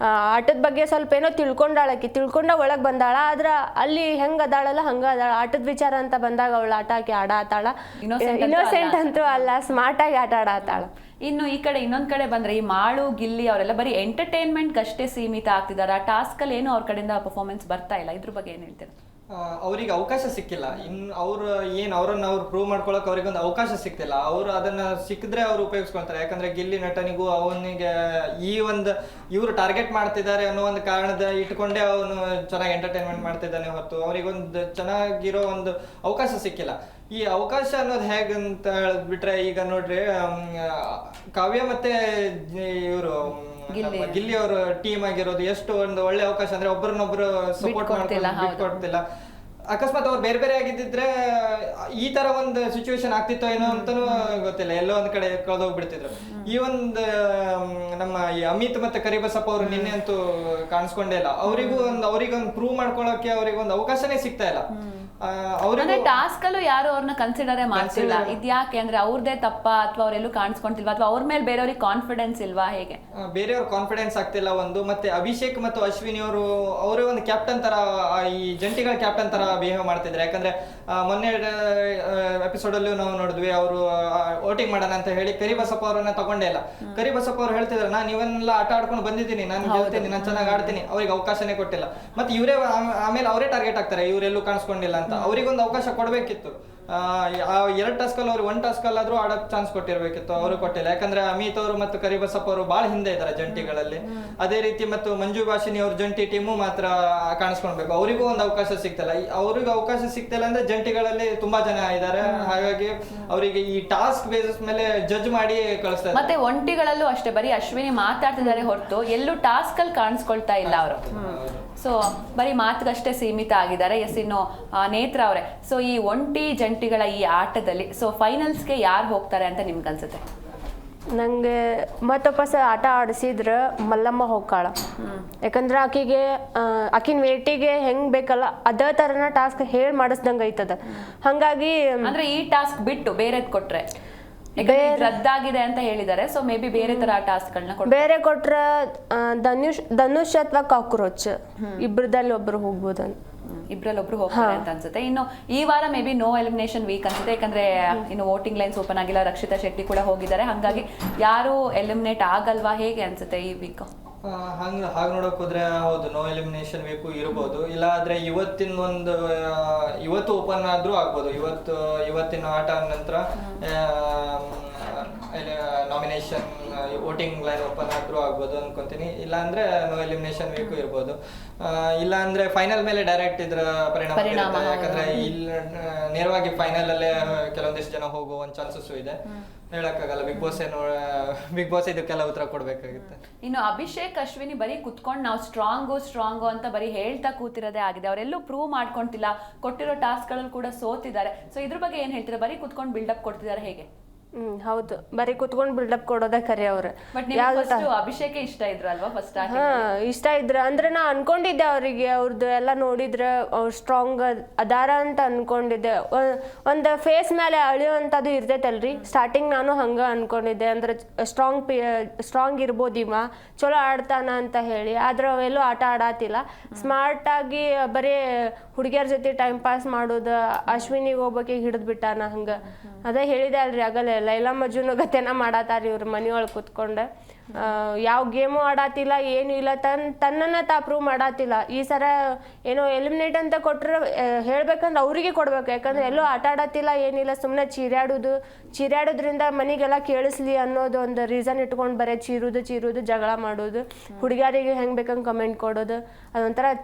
ಆಟದ ಬಗ್ಗೆ ಸ್ವಲ್ಪ ಏನೋ ತಿಳ್ಕೊಂಡ ಒಳಗ್ ಬಂದಾಳ. ಆದ್ರ ಅಲ್ಲಿ ಹೆಂಗ್ ಅದಾಳಲ್ಲ ಹಂಗ ಅದಾಳ. ಆಟದ ವಿಚಾರ ಅಂತ ಬಂದಾಗ ಅವಳು ಆಟ ಆಕಿ ಆಡಾತಾಳ. ಇನ್ನೋಸೆಂಟ್ ಅಂತೂ ಅಲ್ಲ, ಸ್ಮಾರ್ಟ್ ಆಗಿ ಆಟ ಆಡಾತಾಳ. ಇನ್ನು ಈ ಕಡೆ ಇನ್ನೊಂದ್ ಕಡೆ ಬಂದ್ರೆ ಈ ಮಾಳು ಗಿಲ್ಲಿ ಅವರೆಲ್ಲ ಬರೀ ಎಂಟರ್ಟೈನ್ಮೆಂಟ್ ಅಷ್ಟೇ ಸೀಮಿತ ಆಗ್ತಿದಾರ. ಟಾಸ್ಕ್ ಅಲ್ಲಿ ಏನು ಅವ್ರ ಕಡೆಯಿಂದ ಪರ್ಫಾರ್ಮೆನ್ಸ್ ಬರ್ತಾ ಇಲ್ಲ. ಇದ್ರ ಬಗ್ಗೆ ಏನ್ ಹೇಳ್ತೀರಾ? ಅವ್ರಿಗೆ ಅವಕಾಶ ಸಿಕ್ಕಿಲ್ಲ. ಅವ್ರು ಅವ್ರನ್ನ ಪ್ರೂವ್ ಮಾಡ್ಕೊಳಕ್ ಅವ್ರಿಗೊಂದು ಅವಕಾಶ ಸಿಕ್ತಿಲ್ಲ. ಅವ್ರು ಅದನ್ನ ಸಿಕ್ಕಿದ್ರೆ ಅವ್ರು ಉಪಯೋಗಿಸ್ಕೊಳ್ತಾರೆ. ಯಾಕಂದ್ರೆ ಗಿಲ್ಲಿ ನಟನಿಗೂ ಅವನಿಗೆ ಇವ್ರು ಟಾರ್ಗೆಟ್ ಮಾಡ್ತಿದ್ದಾರೆ ಅನ್ನೋ ಒಂದು ಕಾರಣದ ಇಟ್ಕೊಂಡೇ ಅವನು ಚೆನ್ನಾಗಿ ಎಂಟರ್ಟೈನ್ಮೆಂಟ್ ಮಾಡ್ತಿದ್ದಾನೆ ಹೊರತು ಅವ್ರಿಗೊಂದು ಚೆನ್ನಾಗಿರೋ ಒಂದು ಅವಕಾಶ ಸಿಕ್ಕಿಲ್ಲ. ಈ ಅವಕಾಶ ಅನ್ನೋದು ಹೇಗಂತ ಹೇಳಿದ್ಬಿಟ್ರೆ, ಈಗ ನೋಡ್ರಿ ಕಾವ್ಯ ಮತ್ತೆ ಇವರು ಗಿಲ್ಲಿ ಅವರು ಟೀಮ್ ಆಗಿರೋದು ಎಷ್ಟು ಒಂದು ಒಳ್ಳೆ ಅವಕಾಶ ಅಂದ್ರೆ ಒಬ್ಬರನ್ನೊಬ್ರು ಸಪೋರ್ಟ್ ಬಿಟ್ಕೊಡ್ತಿಲ್ಲ. ಅಕಸ್ಮಾತ್ ಅವ್ರು ಬೇರೆ ಬೇರೆ ಆಗಿದ್ದಿದ್ರೆ ಈ ತರ ಒಂದು ಸಿಚುವೇಶನ್ ಆಗ್ತಿತ್ತೋ ಏನೋ ಅಂತಾನು ಗೊತ್ತಿಲ್ಲ, ಎಲ್ಲೋ ಒಂದ್ ಕಡೆ ಕಳೆದೋಗ್ಬಿಡ್ತಿದ್ರು. ಈ ಒಂದು ನಮ್ಮ ಈ ಅಮಿತ್ ಮತ್ತೆ ಕರಿಬಸಪ್ಪ ಅವರು ನಿನ್ನೆ ಅಂತೂ ಕಾಣಿಸ್ಕೊಂಡೇ ಇಲ್ಲ. ಅವ್ರಿಗೊಂದು ಪ್ರೂವ್ ಮಾಡ್ಕೊಳಕ್ಕೆ ಅವ್ರಿಗೊಂದು ಅವಕಾಶನೇ ಸಿಗ್ತಾ ಇಲ್ಲ. ಟಾಸ್ಕ್ ಅಲ್ಲೂ ಯಾರು ಅವ್ರನ್ನ ಕನ್ಸಿಡರೇ ಮಾಡ್ತಿಲ್ಲ. ಇದ್ಯಾಕೆ ಅಂದ್ರೆ ಅವ್ರದೇ ತಪ್ಪ ಅಥವಾ ಅವ್ರೆಲ್ಲೂ ಕಾಣಿಸ್ಕೊಂತಿಲ್ವಾ ಅಥವಾ ಅವ್ರ ಮೇಲೆ ಬೇರೆಯವ್ರಿಗೆ ಕಾನ್ಫಿಡೆನ್ಸ್ ಇಲ್ವಾ, ಹೇಗೆ? ಬೇರೆಯವ್ರ ಕಾನ್ಫಿಡೆನ್ಸ್ ಆಗ್ತಿಲ್ಲ ಒಂದು. ಮತ್ತೆ ಅಭಿಷೇಕ್ ಮತ್ತು ಅಶ್ವಿನಿ ಅವರೇ ಒಂದು ಕ್ಯಾಪ್ಟನ್ ತರ, ಈ ಜಂಟಿಗಳ ಕ್ಯಾಪ್ಟನ್ ತರ ಬಿಹೇವ್ ಮಾಡ್ತಿದ್ರು. ಯಾಕಂದ್ರೆ ಮೊನ್ನೆ ಎಪಿಸೋಡ್ ಅಲ್ಲೂ ನಾವು ನೋಡಿದ್ವಿ, ಅವರು ವೋಟಿಂಗ್ ಮಾಡೋಣ ಅಂತ ಹೇಳಿ ಕರಿಬಸಪ್ಪ ಅವರನ್ನ ತಗೊಂಡೇ ಇಲ್ಲ. ಕರಿಬಸಪ್ಪ ಅವ್ರು ಹೇಳ್ತಿದ್ರು, ನಾನು ಇವನ್ನೆಲ್ಲ ಆಟ ಆಡ್ಕೊಂಡು ಬಂದಿದ್ದೀನಿ, ನಾನು ಗೆಲ್ತೀನಿ, ನಾನು ಚೆನ್ನಾಗಿ ಆಡ್ತೀನಿ. ಅವ್ರಿಗೆ ಅವಕಾಶನೇ ಕೊಟ್ಟಿಲ್ಲ. ಮತ್ತೆ ಇವರೇ ಆಮೇಲೆ ಅವರೇ ಟಾರ್ಗೆಟ್ ಆಗ್ತಾರೆ, ಇವರೆಲ್ಲೂ ಕಾಣಿಸ್ಕೊಂಡಿಲ್ಲ ಅಂತ. ಅವರಿಗೊಂದು ಅವಕಾಶ ಕೊಡ್ಬೇಕಿತ್ತು. ಎರಡು ಟಾಸ್ಕ್ ಅಲ್ಲಿ ಅವ್ರಿಗೆ 1 ಟಾಸ್ಕ್ ಅಲ್ಲಾದ್ರೂ ಆಡಕ್ ಚಾನ್ಸ್ ಕೊಟ್ಟಿರ್ಬೇಕಿತ್ತು, ಅವರು ಕೊಟ್ಟಿಲ್ಲ. ಯಾಕಂದ್ರೆ ಅಮಿತ್ ಅವರು ಮತ್ತು ಕರಿಬಸಪ್ಪ ಅವರು ಬಹಳ ಹಿಂದೆ ಇದ್ದಾರೆ ಜಂಟಿಗಳಲ್ಲಿ. ಅದೇ ರೀತಿ ಮತ್ತು ಮಂಜು ಭಾಷಿನಿ ಅವ್ರ ಜಂಟಿ ಟೀಮು ಮಾತ್ರ ಕಾಣಿಸ್ಕೊಳ್ಬೇಕು, ಅವರಿಗೂ ಒಂದು ಅವಕಾಶ ಸಿಗ್ತಿಲ್ಲ. ಅವ್ರಿಗೆ ಅವಕಾಶ ಸಿಗ್ತಿಲ್ಲ ಅಂದ್ರೆ ಜಂಟಿಗಳಲ್ಲಿ ತುಂಬಾ ಜನ ಇದ್ದಾರೆ, ಹಾಗಾಗಿ ಅವರಿಗೆ ಈ ಟಾಸ್ಕ್ ಬೇಸಿಸ್ ಮೇಲೆ ಜಡ್ಜ್ ಮಾಡಿ ಕಳಿಸ್ತಾರೆ. ಮತ್ತೆ ಒಂಟಿಗಳಲ್ಲೂ ಅಷ್ಟೇ, ಬರೀ ಅಶ್ವಿನಿ ಮಾತಾಡ್ತಿದ್ದಾರೆ ಹೊರತು ಎಲ್ಲೂ ಟಾಸ್ಕ್ ಅಲ್ಲಿ ಕಾಣಿಸ್ಕೊಳ್ತಾ ಇಲ್ಲ ಅವರು. ಸೊ ಬರೀ ಮಾತಿಗಷ್ಟೇ ಸೀಮಿತ ಆಗಿದ್ದಾರೆ. ಎಸ್, ಇನ್ನು ನೇತ್ರ ಅವರೇ, ಸೊ ಈ ಒಂಟಿ ಜಂಟಿಗಳ ಈ ಆಟದಲ್ಲಿ ಸೊ ಫೈನಲ್ಸ್ಗೆ ಯಾರು ಹೋಗ್ತಾರೆ ಅಂತ ನಿಮ್ಗೆ ಅನ್ಸುತ್ತೆ? ನಂಗೆ ಮತ್ತೊಪ್ಪಸ ಆಟ ಆಡಿಸಿದ್ರ ಮಲ್ಲಮ್ಮ ಹೋಗ್ಕಾಳ. ಯಾಕಂದ್ರೆ ಆಕಿನ ವೇಟಿಗೆ ಹೆಂಗ್ ಬೇಕಲ್ಲ ಅದೇ ತರನ ಟಾಸ್ಕ್ ಹೇಳಿ ಮಾಡಿಸ್ದಂಗ ಐತದ. ಹಂಗಾಗಿ ಅಂದ್ರೆ ಈ ಟಾಸ್ಕ್ ಬಿಟ್ಟು ಬೇರೆದ್ ಕೊಟ್ರೆ ರದ್ದಾಗಿದೆ ಅಂತ ಹೇಳಿದ್ದಾರೆ. ಸೊ ಮೇ ಬಿ ಬೇರೆ ತರ ಟಾಸ್ಕ್ ಗಳನ್ನ ಬೇರೆ ಕೊಟ್ರ ಧನುಷ್ ಅಥವಾ ಕಾಕ್ರೋಚ್ ಇಬ್ರದಲ್ಲಿ ಒಬ್ರು ಹೋಗ್ಬೋದಂತ. ಇಬ್ರಲ್ಲಿ ಒಬ್ರು ಹೋಗ್ತಾರೆ ಅಂತ ಅನ್ಸುತ್ತೆ. ಇನ್ನು ಈ ವಾರ maybe no elimination week ಅನ್ಸುತ್ತೆ. ಯಾಕಂದ್ರೆ ಇನ್ನು ವೋಟಿಂಗ್ ಲೈನ್ಸ್ ಓಪನ್ ಆಗಿಲ್ಲ, ರಕ್ಷಿತಾ ಶೆಟ್ಟಿ ಕೂಡ ಹೋಗಿದ್ದಾರೆ. ಹಾಗಾಗಿ ಯಾರು ಎಲಿಮಿನೇಟ್ ಆಗಲ್ವಾ, ಹೇಗೆ ಅನ್ಸುತ್ತೆ ಈ ವೀಕ್? ಹಾಗೆ ನೋಡಕ್ ಹೋದ್ರೆ ಹೌದು, ನೋ ಎಲಿಮಿನೇಷನ್ ವೀಕು ಇರಬಹುದು. ಇಲ್ಲ ಆದ್ರೆ ಇವತ್ತು ಓಪನ್ ಆದ್ರೂ ಆಗ್ಬೋದು. ಇವತ್ತಿನ ಆಟ ನಂತರ ನಾಮಿನೇಷನ್ ವೋಟಿಂಗ್ ಲೈನ್ ಓಪನ್ ಆದ್ರೂ ಆಗ್ಬೋದು ಅನ್ಕೊಂತೀನಿ. ಇಲ್ಲ ಅಂದ್ರೆ ನೋ ಎಲಿಮಿನೇಷನ್ ವೀಕು ಇರ್ಬೋದು. ಇಲ್ಲ ಅಂದ್ರೆ ಫೈನಲ್ ಮೇಲೆ ಡೈರೆಕ್ಟ್ ಇದ್ರ ಪರಿಣಾಮ ಬೀರುತ್ತೆ. ಯಾಕಂದ್ರೆ ಇಲ್ಲಿ ನೇರವಾಗಿ ಫೈನಲ್ ಅಲ್ಲೇ ಕೆಲವೊಂದಿಷ್ಟು ಜನ ಹೋಗುವ ಒಂದು ಚಾನ್ಸಸ್ ಇದೆ. ಹೇಳಕ್ಕಾಗಲ್ಲ. ಬಿಗ್ ಬಾಸ್ ಇದಕ್ಕೆಲ್ಲ ಉತ್ತರ ಕೊಡ್ಬೇಕಾಗುತ್ತೆ. ಇನ್ನು ಅಭಿಷೇಕ್ ಅಶ್ವಿನಿ ಬರೀ ಕುತ್ಕೊಂಡು ನಾವು ಸ್ಟ್ರಾಂಗು ಅಂತ ಬರೀ ಹೇಳ್ತಾ ಕೂತಿರೋದೇ ಆಗಿದೆ. ಅವರೆಲ್ಲೂ ಪ್ರೂವ್ ಮಾಡ್ಕೊಂತಿಲ್ಲ, ಕೊಟ್ಟಿರೋ ಟಾಸ್ಕ್ ಗಳಲ್ಲಿ ಕೂಡ ಸೋತಿದ್ದಾರೆ. ಸೊ ಇದ್ರ ಬಗ್ಗೆ ಏನ್ ಹೇಳ್ತೀರಾ? ಬರೀ ಕುತ್ಕೊಂಡು ಬಿಲ್ಡಪ್ ಕೊಡ್ತಿದ್ದಾರೆ ಹೇಗೆ? ಹೌದು, ಬರೀ ಕುತ್ಕೊಂಡು ಬಿಲ್ಡಪ್ ಕೊಡೋದೇ ಕರೆ ಅವ್ರು. ಅಭಿಷೇಕ ಇಷ್ಟ ಇದ್ರು ಅಲ್ವಾ ಫಸ್ಟ್? ಇಷ್ಟ ಇದ್ರ ಅಂದ್ರೆ ನಾ ಅನ್ಕೊಂಡಿದ್ದೆ ಅವರಿಗೆ ಅವ್ರದ್ದು ಎಲ್ಲ ನೋಡಿದ್ರೆ ಅವ್ರು ಸ್ಟ್ರಾಂಗ್ ಅದಾರ ಅಂತ ಅನ್ಕೊಂಡಿದ್ದೆ. ಒಂದು ಫೇಸ್ ಮೇಲೆ ಅಳಿಯುವಂಥದ್ದು ಇರ್ತೈತಲ್ರಿ, ಸ್ಟಾರ್ಟಿಂಗ್ ನಾನು ಹಂಗ ಅನ್ಕೊಂಡಿದ್ದೆ. ಅಂದ್ರೆ ಸ್ಟ್ರಾಂಗ್ ಇರ್ಬೋದು ಇವ, ಚಲೋ ಆಡ್ತಾನ ಅಂತ ಹೇಳಿ. ಆದ್ರೆ ಅವೆಲ್ಲೂ ಆಟ ಆಡಾತಿಲ್ಲ. ಸ್ಮಾರ್ಟ್ ಆಗಿ ಬರೀ ಹುಡುಗಿಯರ ಜೊತೆ ಟೈಮ್ ಪಾಸ್ ಮಾಡೋದು, ಅಶ್ವಿನಿಗೆ ಹೋಗ್ಬೇಕಿಗೆ ಹಿಡಿದು ಬಿಟ್ಟಾನ ಹಂಗ. ಅದೇ ಹೇಳಿದೆ ಅಲ್ರಿ ಆಗಲೇ, ಲೈಲಾ ಮಜ್ನು ಗತೆನ ಮಾಡಾತಾರ ಇವ್ರ ಮನೆಯೊಳಗೆ ಕುತ್ಕೊಂಡು. ಯಾವ ಗೇಮು ಆಡಾತಿಲ್ಲ, ಏನು ಇಲ್ಲ, ತನ್ನನ್ನ ತಾ ಪ್ರೂವ್ ಮಾಡಾತಿಲ್ಲ. ಈ ಸರ ಏನೋ ಎಲಿಮಿನೇಟ್ ಅಂತ ಕೊಟ್ಟರೆ ಹೇಳ್ಬೇಕಂದ್ರೆ ಅವ್ರಿಗೆ ಕೊಡ್ಬೇಕು. ಯಾಕಂದ್ರೆ ಎಲ್ಲೂ ಆಟ ಆಡಾತಿಲ್ಲ, ಏನಿಲ್ಲ, ಸುಮ್ಮನೆ ಚೀರಾಡೋದ್ರಿಂದ ಮನೆಗೆಲ್ಲ ಕೇಳಿಸ್ಲಿ ಅನ್ನೋದು ಒಂದು ರೀಸನ್ ಇಟ್ಕೊಂಡು ಬರೀ ಚೀರುದು ಜಗಳ ಮಾಡೋದು, ಹುಡುಗಿಯರಿಗೆ ಹೆಂಗೆ ಬೇಕಂಗೆ ಕಮೆಂಟ್ ಕೊಡೋದು. ಅದೊಂಥರ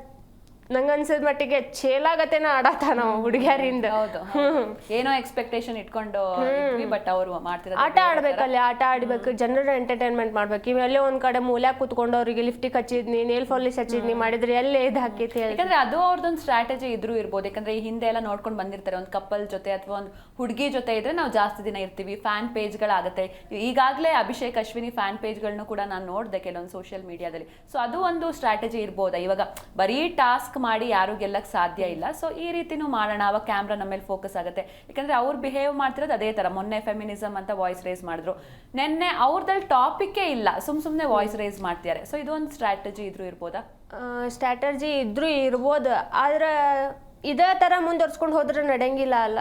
ನಂಗನ್ಸಿದ ಮಟ್ಟಿಗೆ ಚೇಲಾಗತೆನ ಆಡಾತ ನಾವು ಹುಡುಗಿಯರಿಂದ. ಏನೋ ಎಕ್ಸ್ಪೆಕ್ಟೇಷನ್ ಇಟ್ಕೊಂಡು ಬಟ್ ಅವರು ಮಾಡ್ತಿರೋ ಆಟ ಆಡ್ಬೇಕಲ್ಲಿ, ಆಟ ಆಡ್ಬೇಕು, ಜನರ ಎಂಟರ್ಟೈನ್ಮೆಂಟ್ ಮಾಡ್ಬೇಕು. ಇವೆಲ್ಲೇ ಒಂದ್ ಕಡೆ ಮೂಲ್ಯಾಗ ಕುತ್ಕೊಂಡು ಅವ್ರಿಗೆ ಲಿಫ್ಟಿಗೆ ಹಚ್ಚಿದ್ನಿ, ನೇಲ್ ಪಾಲಿಶ್ ಹಚ್ಚಿದ್ನಿ ಮಾಡಿದ್ರೆ ಎಲ್ಲೇ ಇದು ಹಾಕೈತಿ. ಯಾಕಂದ್ರೆ ಅದು ಅವ್ರದ್ದೊಂದು ಸ್ಟ್ರಾಟಜಿ ಇದ್ರೂ ಇರ್ಬೋದು. ಯಾಕಂದ್ರೆ ಈ ಹಿಂದೆ ಎಲ್ಲ ನೋಡ್ಕೊಂಡು ಬಂದಿರ್ತಾರೆ, ಒಂದು ಕಪಲ್ ಜೊತೆ ಅಥವಾ ಒಂದು ಹುಡುಗಿ ಜೊತೆ ಇದ್ರೆ ನಾವು ಜಾಸ್ತಿ ದಿನ ಇರ್ತೀವಿ, ಫ್ಯಾನ್ ಪೇಜ್ಗಳಾಗುತ್ತೆ. ಈಗಾಗಲೇ ಅಭಿಷೇಕ್ ಅಶ್ವಿನಿ ಫ್ಯಾನ್ ಪೇಜ್ಗಳನ್ನು ಕೂಡ ನಾನು ನೋಡಿದೆ ಕೆಲವೊಂದು ಸೋಷಿಯಲ್ ಮೀಡಿಯಾದಲ್ಲಿ. ಸೊ ಅದು ಒಂದು ಸ್ಟ್ರಾಟಜಿ ಇರ್ಬೋದಾ? ಇವಾಗ ಬರೀ ಟಾಸ್ಕ್ ಮಾಡಿ ಯಾರು ಗೆಲ್ಲಕ್ ಸಾಧ್ಯ ಇಲ್ಲ. ಸೊ ಈ ರೀತಿನೂ ಮಾಡೋಣ, ಅವಾಗ ಕ್ಯಾಮ್ರಾ ನಮ್ಮ ಮೇಲೆ ಫೋಕಸ್ ಆಗುತ್ತೆ. ಯಾಕಂದ್ರೆ ಅವ್ರು ಬಿಹೇವ್ ಮಾಡ್ತಿರೋದು ಅದೇ ತರ. ಮೊನ್ನೆ ಫೆಮಿನಿಸಮ್ ಅಂತ ವಾಯ್ಸ್ ರೇಸ್ ಮಾಡಿದ್ರು, ನೆನ್ನೆ ಅವ್ರದಲ್ಲಿ ಟಾಪಿಕ್ಕೇ ಇಲ್ಲ, ಸುಮ್ನೆ ವಾಯ್ಸ್ ರೇಸ್ ಮಾಡ್ತಿದ್ದಾರೆ. ಸೊ ಇದು ಒಂದು ಸ್ಟ್ರಾಟಜಿ ಇದ್ರೂ ಇರ್ಬೋದಾ? ಸ್ಟ್ರಾಟಜಿ ಇದ್ರೂ ಇರ್ಬೋದು. ಆದ್ರೆ ಇದೇ ತರ ಮುಂದುವರ್ಸ್ಕೊಂಡು ಹೋದ್ರೆ ನಡೆಯಂಗಿಲ್ಲ ಅಲ್ಲ.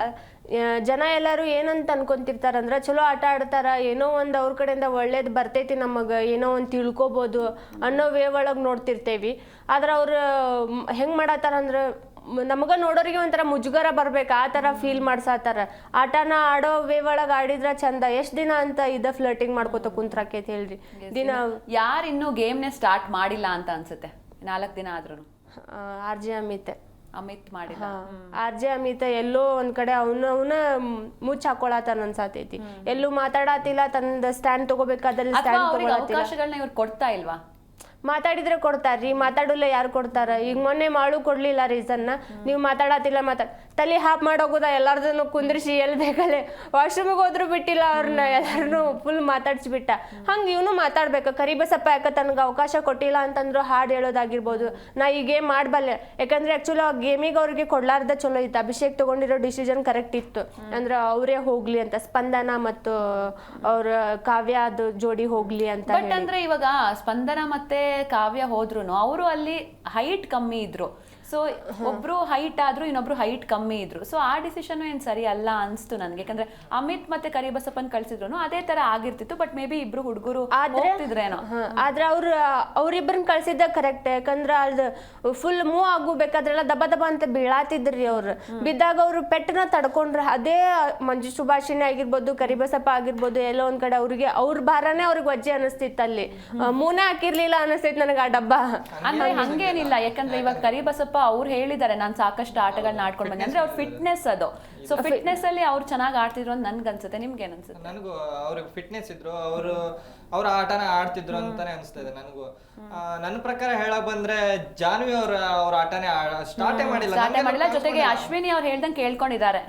ಜನ ಎಲ್ಲರೂ ಏನಂತ ಅನ್ಕೊಂತಿರ್ತಾರಂದ್ರೆ ಚಲೋ ಆಟ ಆಡ್ತಾರ, ಏನೋ ಒಂದು ಅವ್ರ ಕಡೆಯಿಂದ ಒಳ್ಳೇದು ಬರ್ತೈತಿ, ನಮಗೆ ಏನೋ ಒಂದು ತಿಳ್ಕೊಬೋದು ಅನ್ನೋ ವೇ ಒಳಗೆ ನೋಡ್ತಿರ್ತೇವಿ. ಆದ್ರೆ ಅವ್ರು ಹೆಂಗೆ ಮಾಡತ್ತಾರ ಅಂದ್ರೆ ನಮಗ ನೋಡೋರಿಗೆ ಒಂಥರ ಮುಜುಗರ ಬರ್ಬೇಕು, ಆ ಥರ ಫೀಲ್ ಮಾಡ್ಸಾತಾರ. ಆಟನ ಆಡೋ ವೇ ಒಳಗೆ ಆಡಿದ್ರ ಚಂದ. ಎಷ್ಟು ದಿನ ಅಂತ ಫ್ಲರ್ಟಿಂಗ್ ಮಾಡ್ಕೋತ ಕುಂತ್ರಾಕೈತಿ ಹೇಳ್ರಿ. ದಿನ ಯಾರು ಇನ್ನೂ ಗೇಮ್ನೇ ಸ್ಟಾರ್ಟ್ ಮಾಡಿಲ್ಲ ಅಂತ ಅನ್ಸುತ್ತೆ? 4 ದಿನ ಆದ್ರೂ ಅಮಿತ್ ಮಾಡಿಲ್ಲ. ಅಮಿತ್ ಎಲ್ಲೋ ಒಂದ್ ಕಡೆ ಅವನ ಮುಚ್ಚ ಹಾಕೊಳತಾನ ಅನ್ಸಾತೈತಿ. ಎಲ್ಲೂ ಮಾತಾಡತಿಲ್ಲ, ತನ್ನ ಸ್ಟ್ಯಾಂಡ್ ತಗೋಬೇಕಾದಲ್ಲಿ ಅವಕಾಶಗಳನ್ನ ಇವ್ರು ಕೊಡ್ತಾ ಇಲ್ವಾ? ಮಾತಾಡಿದ್ರೆ ಕೊಡ್ತಾರ್ರಿ, ಮಾತಾಡಲ್ಲ ಯಾರು ಕೊಡ್ತಾರ? ಈಗ ಮೊನ್ನೆ ಮಾಡು ಕೊಡ್ಲಿಲ್ಲ ರೀಸನ್ನ, ನೀವು ಮಾತಾಡತಿಲ್ಲ, ತಲೆ ಹಾಪ್ ಮಾಡೋಗುದ ಎಲ್ಲಾರ್ದನ್ನು ಕುಂದ್ರಿಸಿ ಎಲ್ಲಿ ಬೇಕಲ್ಲೇ ವಾಶ್ರೂಮಿಗೆ ಹೋದ್ರು ಬಿಟ್ಟಿಲ್ಲ ಅವ್ರನ್ನ, ಎಲ್ಲಾರನು ಫುಲ್ ಮಾತಾಡ್ಸಿಬಿಟ್ಟ. ಹಂಗೆ ಇವನು ಮಾತಾಡ್ಬೇಕು. ಕರಿಬಸಪ್ಪ ಯಾಕ ತನಗೆ ಅವಕಾಶ ಕೊಟ್ಟಿಲ್ಲ ಅಂತಂದ್ರು ಹಾಡು ಹೇಳೋದಾಗಿರ್ಬೋದು. ನಾ ಈ ಗೇಮ್ ಮಾಡಬಲ್ಲೆ, ಯಾಕಂದ್ರೆ ಆಕ್ಚುಲಿ ಆ ಗೇಮಿಗೆ ಅವ್ರಿಗೆ ಕೊಡ್ಲಾರ್ದ ಚಲೋ ಇತ್ತು. ಅಭಿಷೇಕ್ ತಗೊಂಡಿರೋ ಡಿಸಿಷನ್ ಕರೆಕ್ಟ್ ಇತ್ತು. ಅಂದ್ರೆ ಅವರೇ ಹೋಗ್ಲಿ ಅಂತ, ಸ್ಪಂದನ ಮತ್ತು ಅವ್ರ ಕಾವ್ಯ ಅದು ಜೋಡಿ ಹೋಗ್ಲಿ ಅಂತ. ಬಟ್ ಅಂದ್ರೆ ಇವಾಗ ಸ್ಪಂದನ ಮತ್ತೆ ಕಾವ್ಯ ಹೋದ್ರು ಅವರು ಅಲ್ಲಿ ಹೈಟ್ ಕಮ್ಮಿ ಇದ್ರು. ಸೊ ಒಬ್ರು ಹೈಟ್ ಆದ್ರು, ಇನ್ನೊಬ್ರು ಹೈಟ್ ಕಮ್ಮಿ ಇದ್ರು. ಸೊ ಆ ಡಿಸಿಷನ್ ಏನ್ ಸರಿ ಅಲ್ಲ ಅನ್ಸ್ತು ನನ್ಗೆ. ಯಾಕಂದ್ರೆ ಅಮಿತ್ ಮತ್ತೆ ಕರಿಬಸಪ್ಪನ್ ಕಳ್ಸಿದ್ರು ಅದೇ ತರ ಆಗಿರ್ತಿತ್ತು. ಬಟ್ ಮೇ ಬಿ ಇಬ್ರು ಹುಡುಗರು ಹೋಗ್ತಿದ್ರೇನೋ. ಆದ್ರೆ ಅವ್ರಿಬ್ರನ್ನ ಕಳ್ಸಿದ್ದ ಕರೆಕ್ಟ್. ಯಾಕಂದ್ರೆ ಅದು ಫುಲ್ ಮೂವ್ ಆಗೋಬೇಕಾದ್ರೆಲ್ಲ ದಬ ಅಂತ ಬೀಳಾತಿದ್ರಿ. ಅವ್ರು ಬಿದ್ದಾಗ ಅವ್ರು ಪೆಟ್ಟನ ತಡ್ಕೊಂಡ್ರೆ, ಅದೇ ಮಂಜು ಸುಭಾಷಿಣಿ ಆಗಿರ್ಬೋದು, ಕರಿಬಸಪ್ಪ ಆಗಿರ್ಬೋದು, ಎಲ್ಲೋ ಒಂದ್ ಕಡೆ ಅವ್ರಿಗೆ ಅವ್ರ ಭಾರನೇ ಅವ್ರಿಗೆ ವಜ್ಜೆ ಅನಿಸ್ತಿತ್ತು. ಅಲ್ಲಿ ಮೂನೇ ಹಾಕಿರ್ಲಿಲ್ಲ ಅನಿಸ್ತೈತಿ ನನಗೆ ಆ ಡಬ್ಬ. ಅಂದ್ರೆ ಹಂಗೇನಿಲ್ಲ, ಯಾಕಂದ್ರೆ ಇವಾಗ ಕರಿಬಸಪ್ಪ ಅವ್ರು ಹೇಳಿದ್ದಾರೆ ನಾನು ಸಾಕಷ್ಟು ಆಟಗಳನ್ನ ಆಡ್ಕೊಂಡು ಬಂದೆ ಅಂದ್ರೆ ಅವ್ರ ಫಿಟ್ನೆಸ್ ಅದು. ಸೊ ಫಿಟ್ನೆಸ್ ಅಲ್ಲಿ ಅವ್ರು ಚೆನ್ನಾಗಿ ಆಡ್ತಿದ್ರು ಅಂತ ನನ್ಗೆ ಅನ್ಸುತ್ತೆ. ನಿಮ್ಗೆ ಏನ್ ಅನ್ಸುತ್ತೆ? ನನಗೂ ಅವ್ರಿಗೆ ಫಿಟ್ನೆಸ್ ಇದ್ರು, ಅವ್ರ ಆಟನ ಆಡ್ತಿದ್ರು ಅಂತಾನೆ ಅನ್ಸ್ತಾ ಇದೆ ನನಗೂ. ನನ್ನ ಪ್ರಕಾರ ಹೇಳಕ್ ಬಂದ್ರೆ ಜಾನ್ವಿ ಅವ್ರ ಆಟನೇ ಸ್ಟಾರ್ಟೇ ಮಾಡಿಲ್ಲ. ಜೊತೆಗೆ ಅಶ್ವಿನಿ ಅವ್ರು ಹೇಳ್ದಂಗೆ ಕೇಳ್ಕೊಂಡಿದ್ದಾರೆ.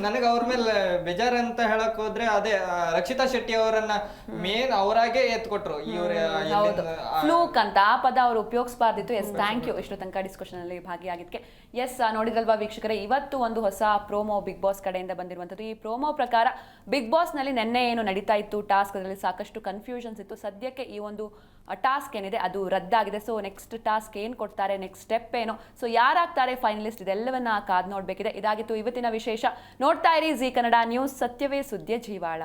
ನನಗೆ ಅವ್ರ ಮೇಲೆ ಬೇಜಾರ್ ಅಂತ ಹೇಳಕ್ ಹೋದ್ರೆ ಅದೇ ರಕ್ಷಿತಾ ಶೆಟ್ಟಿ ಅವರನ್ನ ಮೇನ್ ಅವರಾಗೆ ಎತ್ಕೊಟ್ರು. ಫ್ಲೂಕ್ ಅಂತ ಆ ಪದ ಅವ್ರು ಉಪಯೋಗಿಸಬಾರ್ದಿತ್ತು. ಎಸ್, ಥ್ಯಾಂಕ್ ಯು ಇಷ್ಟು ತನಕ ಡಿಸ್ಕಷನ್ ಅಲ್ಲಿ ಭಾಗಿಯಾಗಿದ್ದಕ್ಕೆ. ಎಸ್, ನೋಡಿದ್ರಲ್ವಾ ವೀಕ್ಷಕರೇ, ಇವತ್ತು ಒಂದು ಹೊಸ ಪ್ರೋಮೋ ಬಿಗ್ ಬಾಸ್ ಕಡೆಯಿಂದ ಬಂದಿರುವಂಥದ್ದು. ಈ ಪ್ರೋಮೋ ಪ್ರಕಾರ ಬಿಗ್ ಬಾಸ್ ನಲ್ಲಿ ನೆನ್ನೆ ಏನು ನಡೀತಾ ಇತ್ತು ಟಾಸ್ಕ್, ಅದರಲ್ಲಿ ಸಾಕಷ್ಟು ಕನ್ಫ್ಯೂಷನ್ಸ್ ಇತ್ತು. ಸದ್ಯಕ್ಕೆ ಈ ಒಂದು ಟಾಸ್ಕ್ ಏನಿದೆ ಅದು ರದ್ದಾಗಿದೆ. ಸೊ ನೆಕ್ಸ್ಟ್ ಟಾಸ್ಕ್ ಏನು ಕೊಡ್ತಾರೆ, ನೆಕ್ಸ್ಟ್ ಸ್ಟೆಪ್ ಏನು, ಸೊ ಯಾರಾಗ್ತಾರೆ ಫೈನಲಿಸ್ಟ್, ಇದೆಲ್ಲವನ್ನ ಕಾದು ನೋಡಬೇಕಿದೆ. ಇದಾಗಿತ್ತು ಇವತ್ತಿನ ವಿಶೇಷ. ನೋಡ್ತಾ ಇರಿ ಜಿ ಕನ್ನಡ ನ್ಯೂಸ್, ಸತ್ಯವೇ ಸುದ್ದಿಯ ಜೀವಾಳ.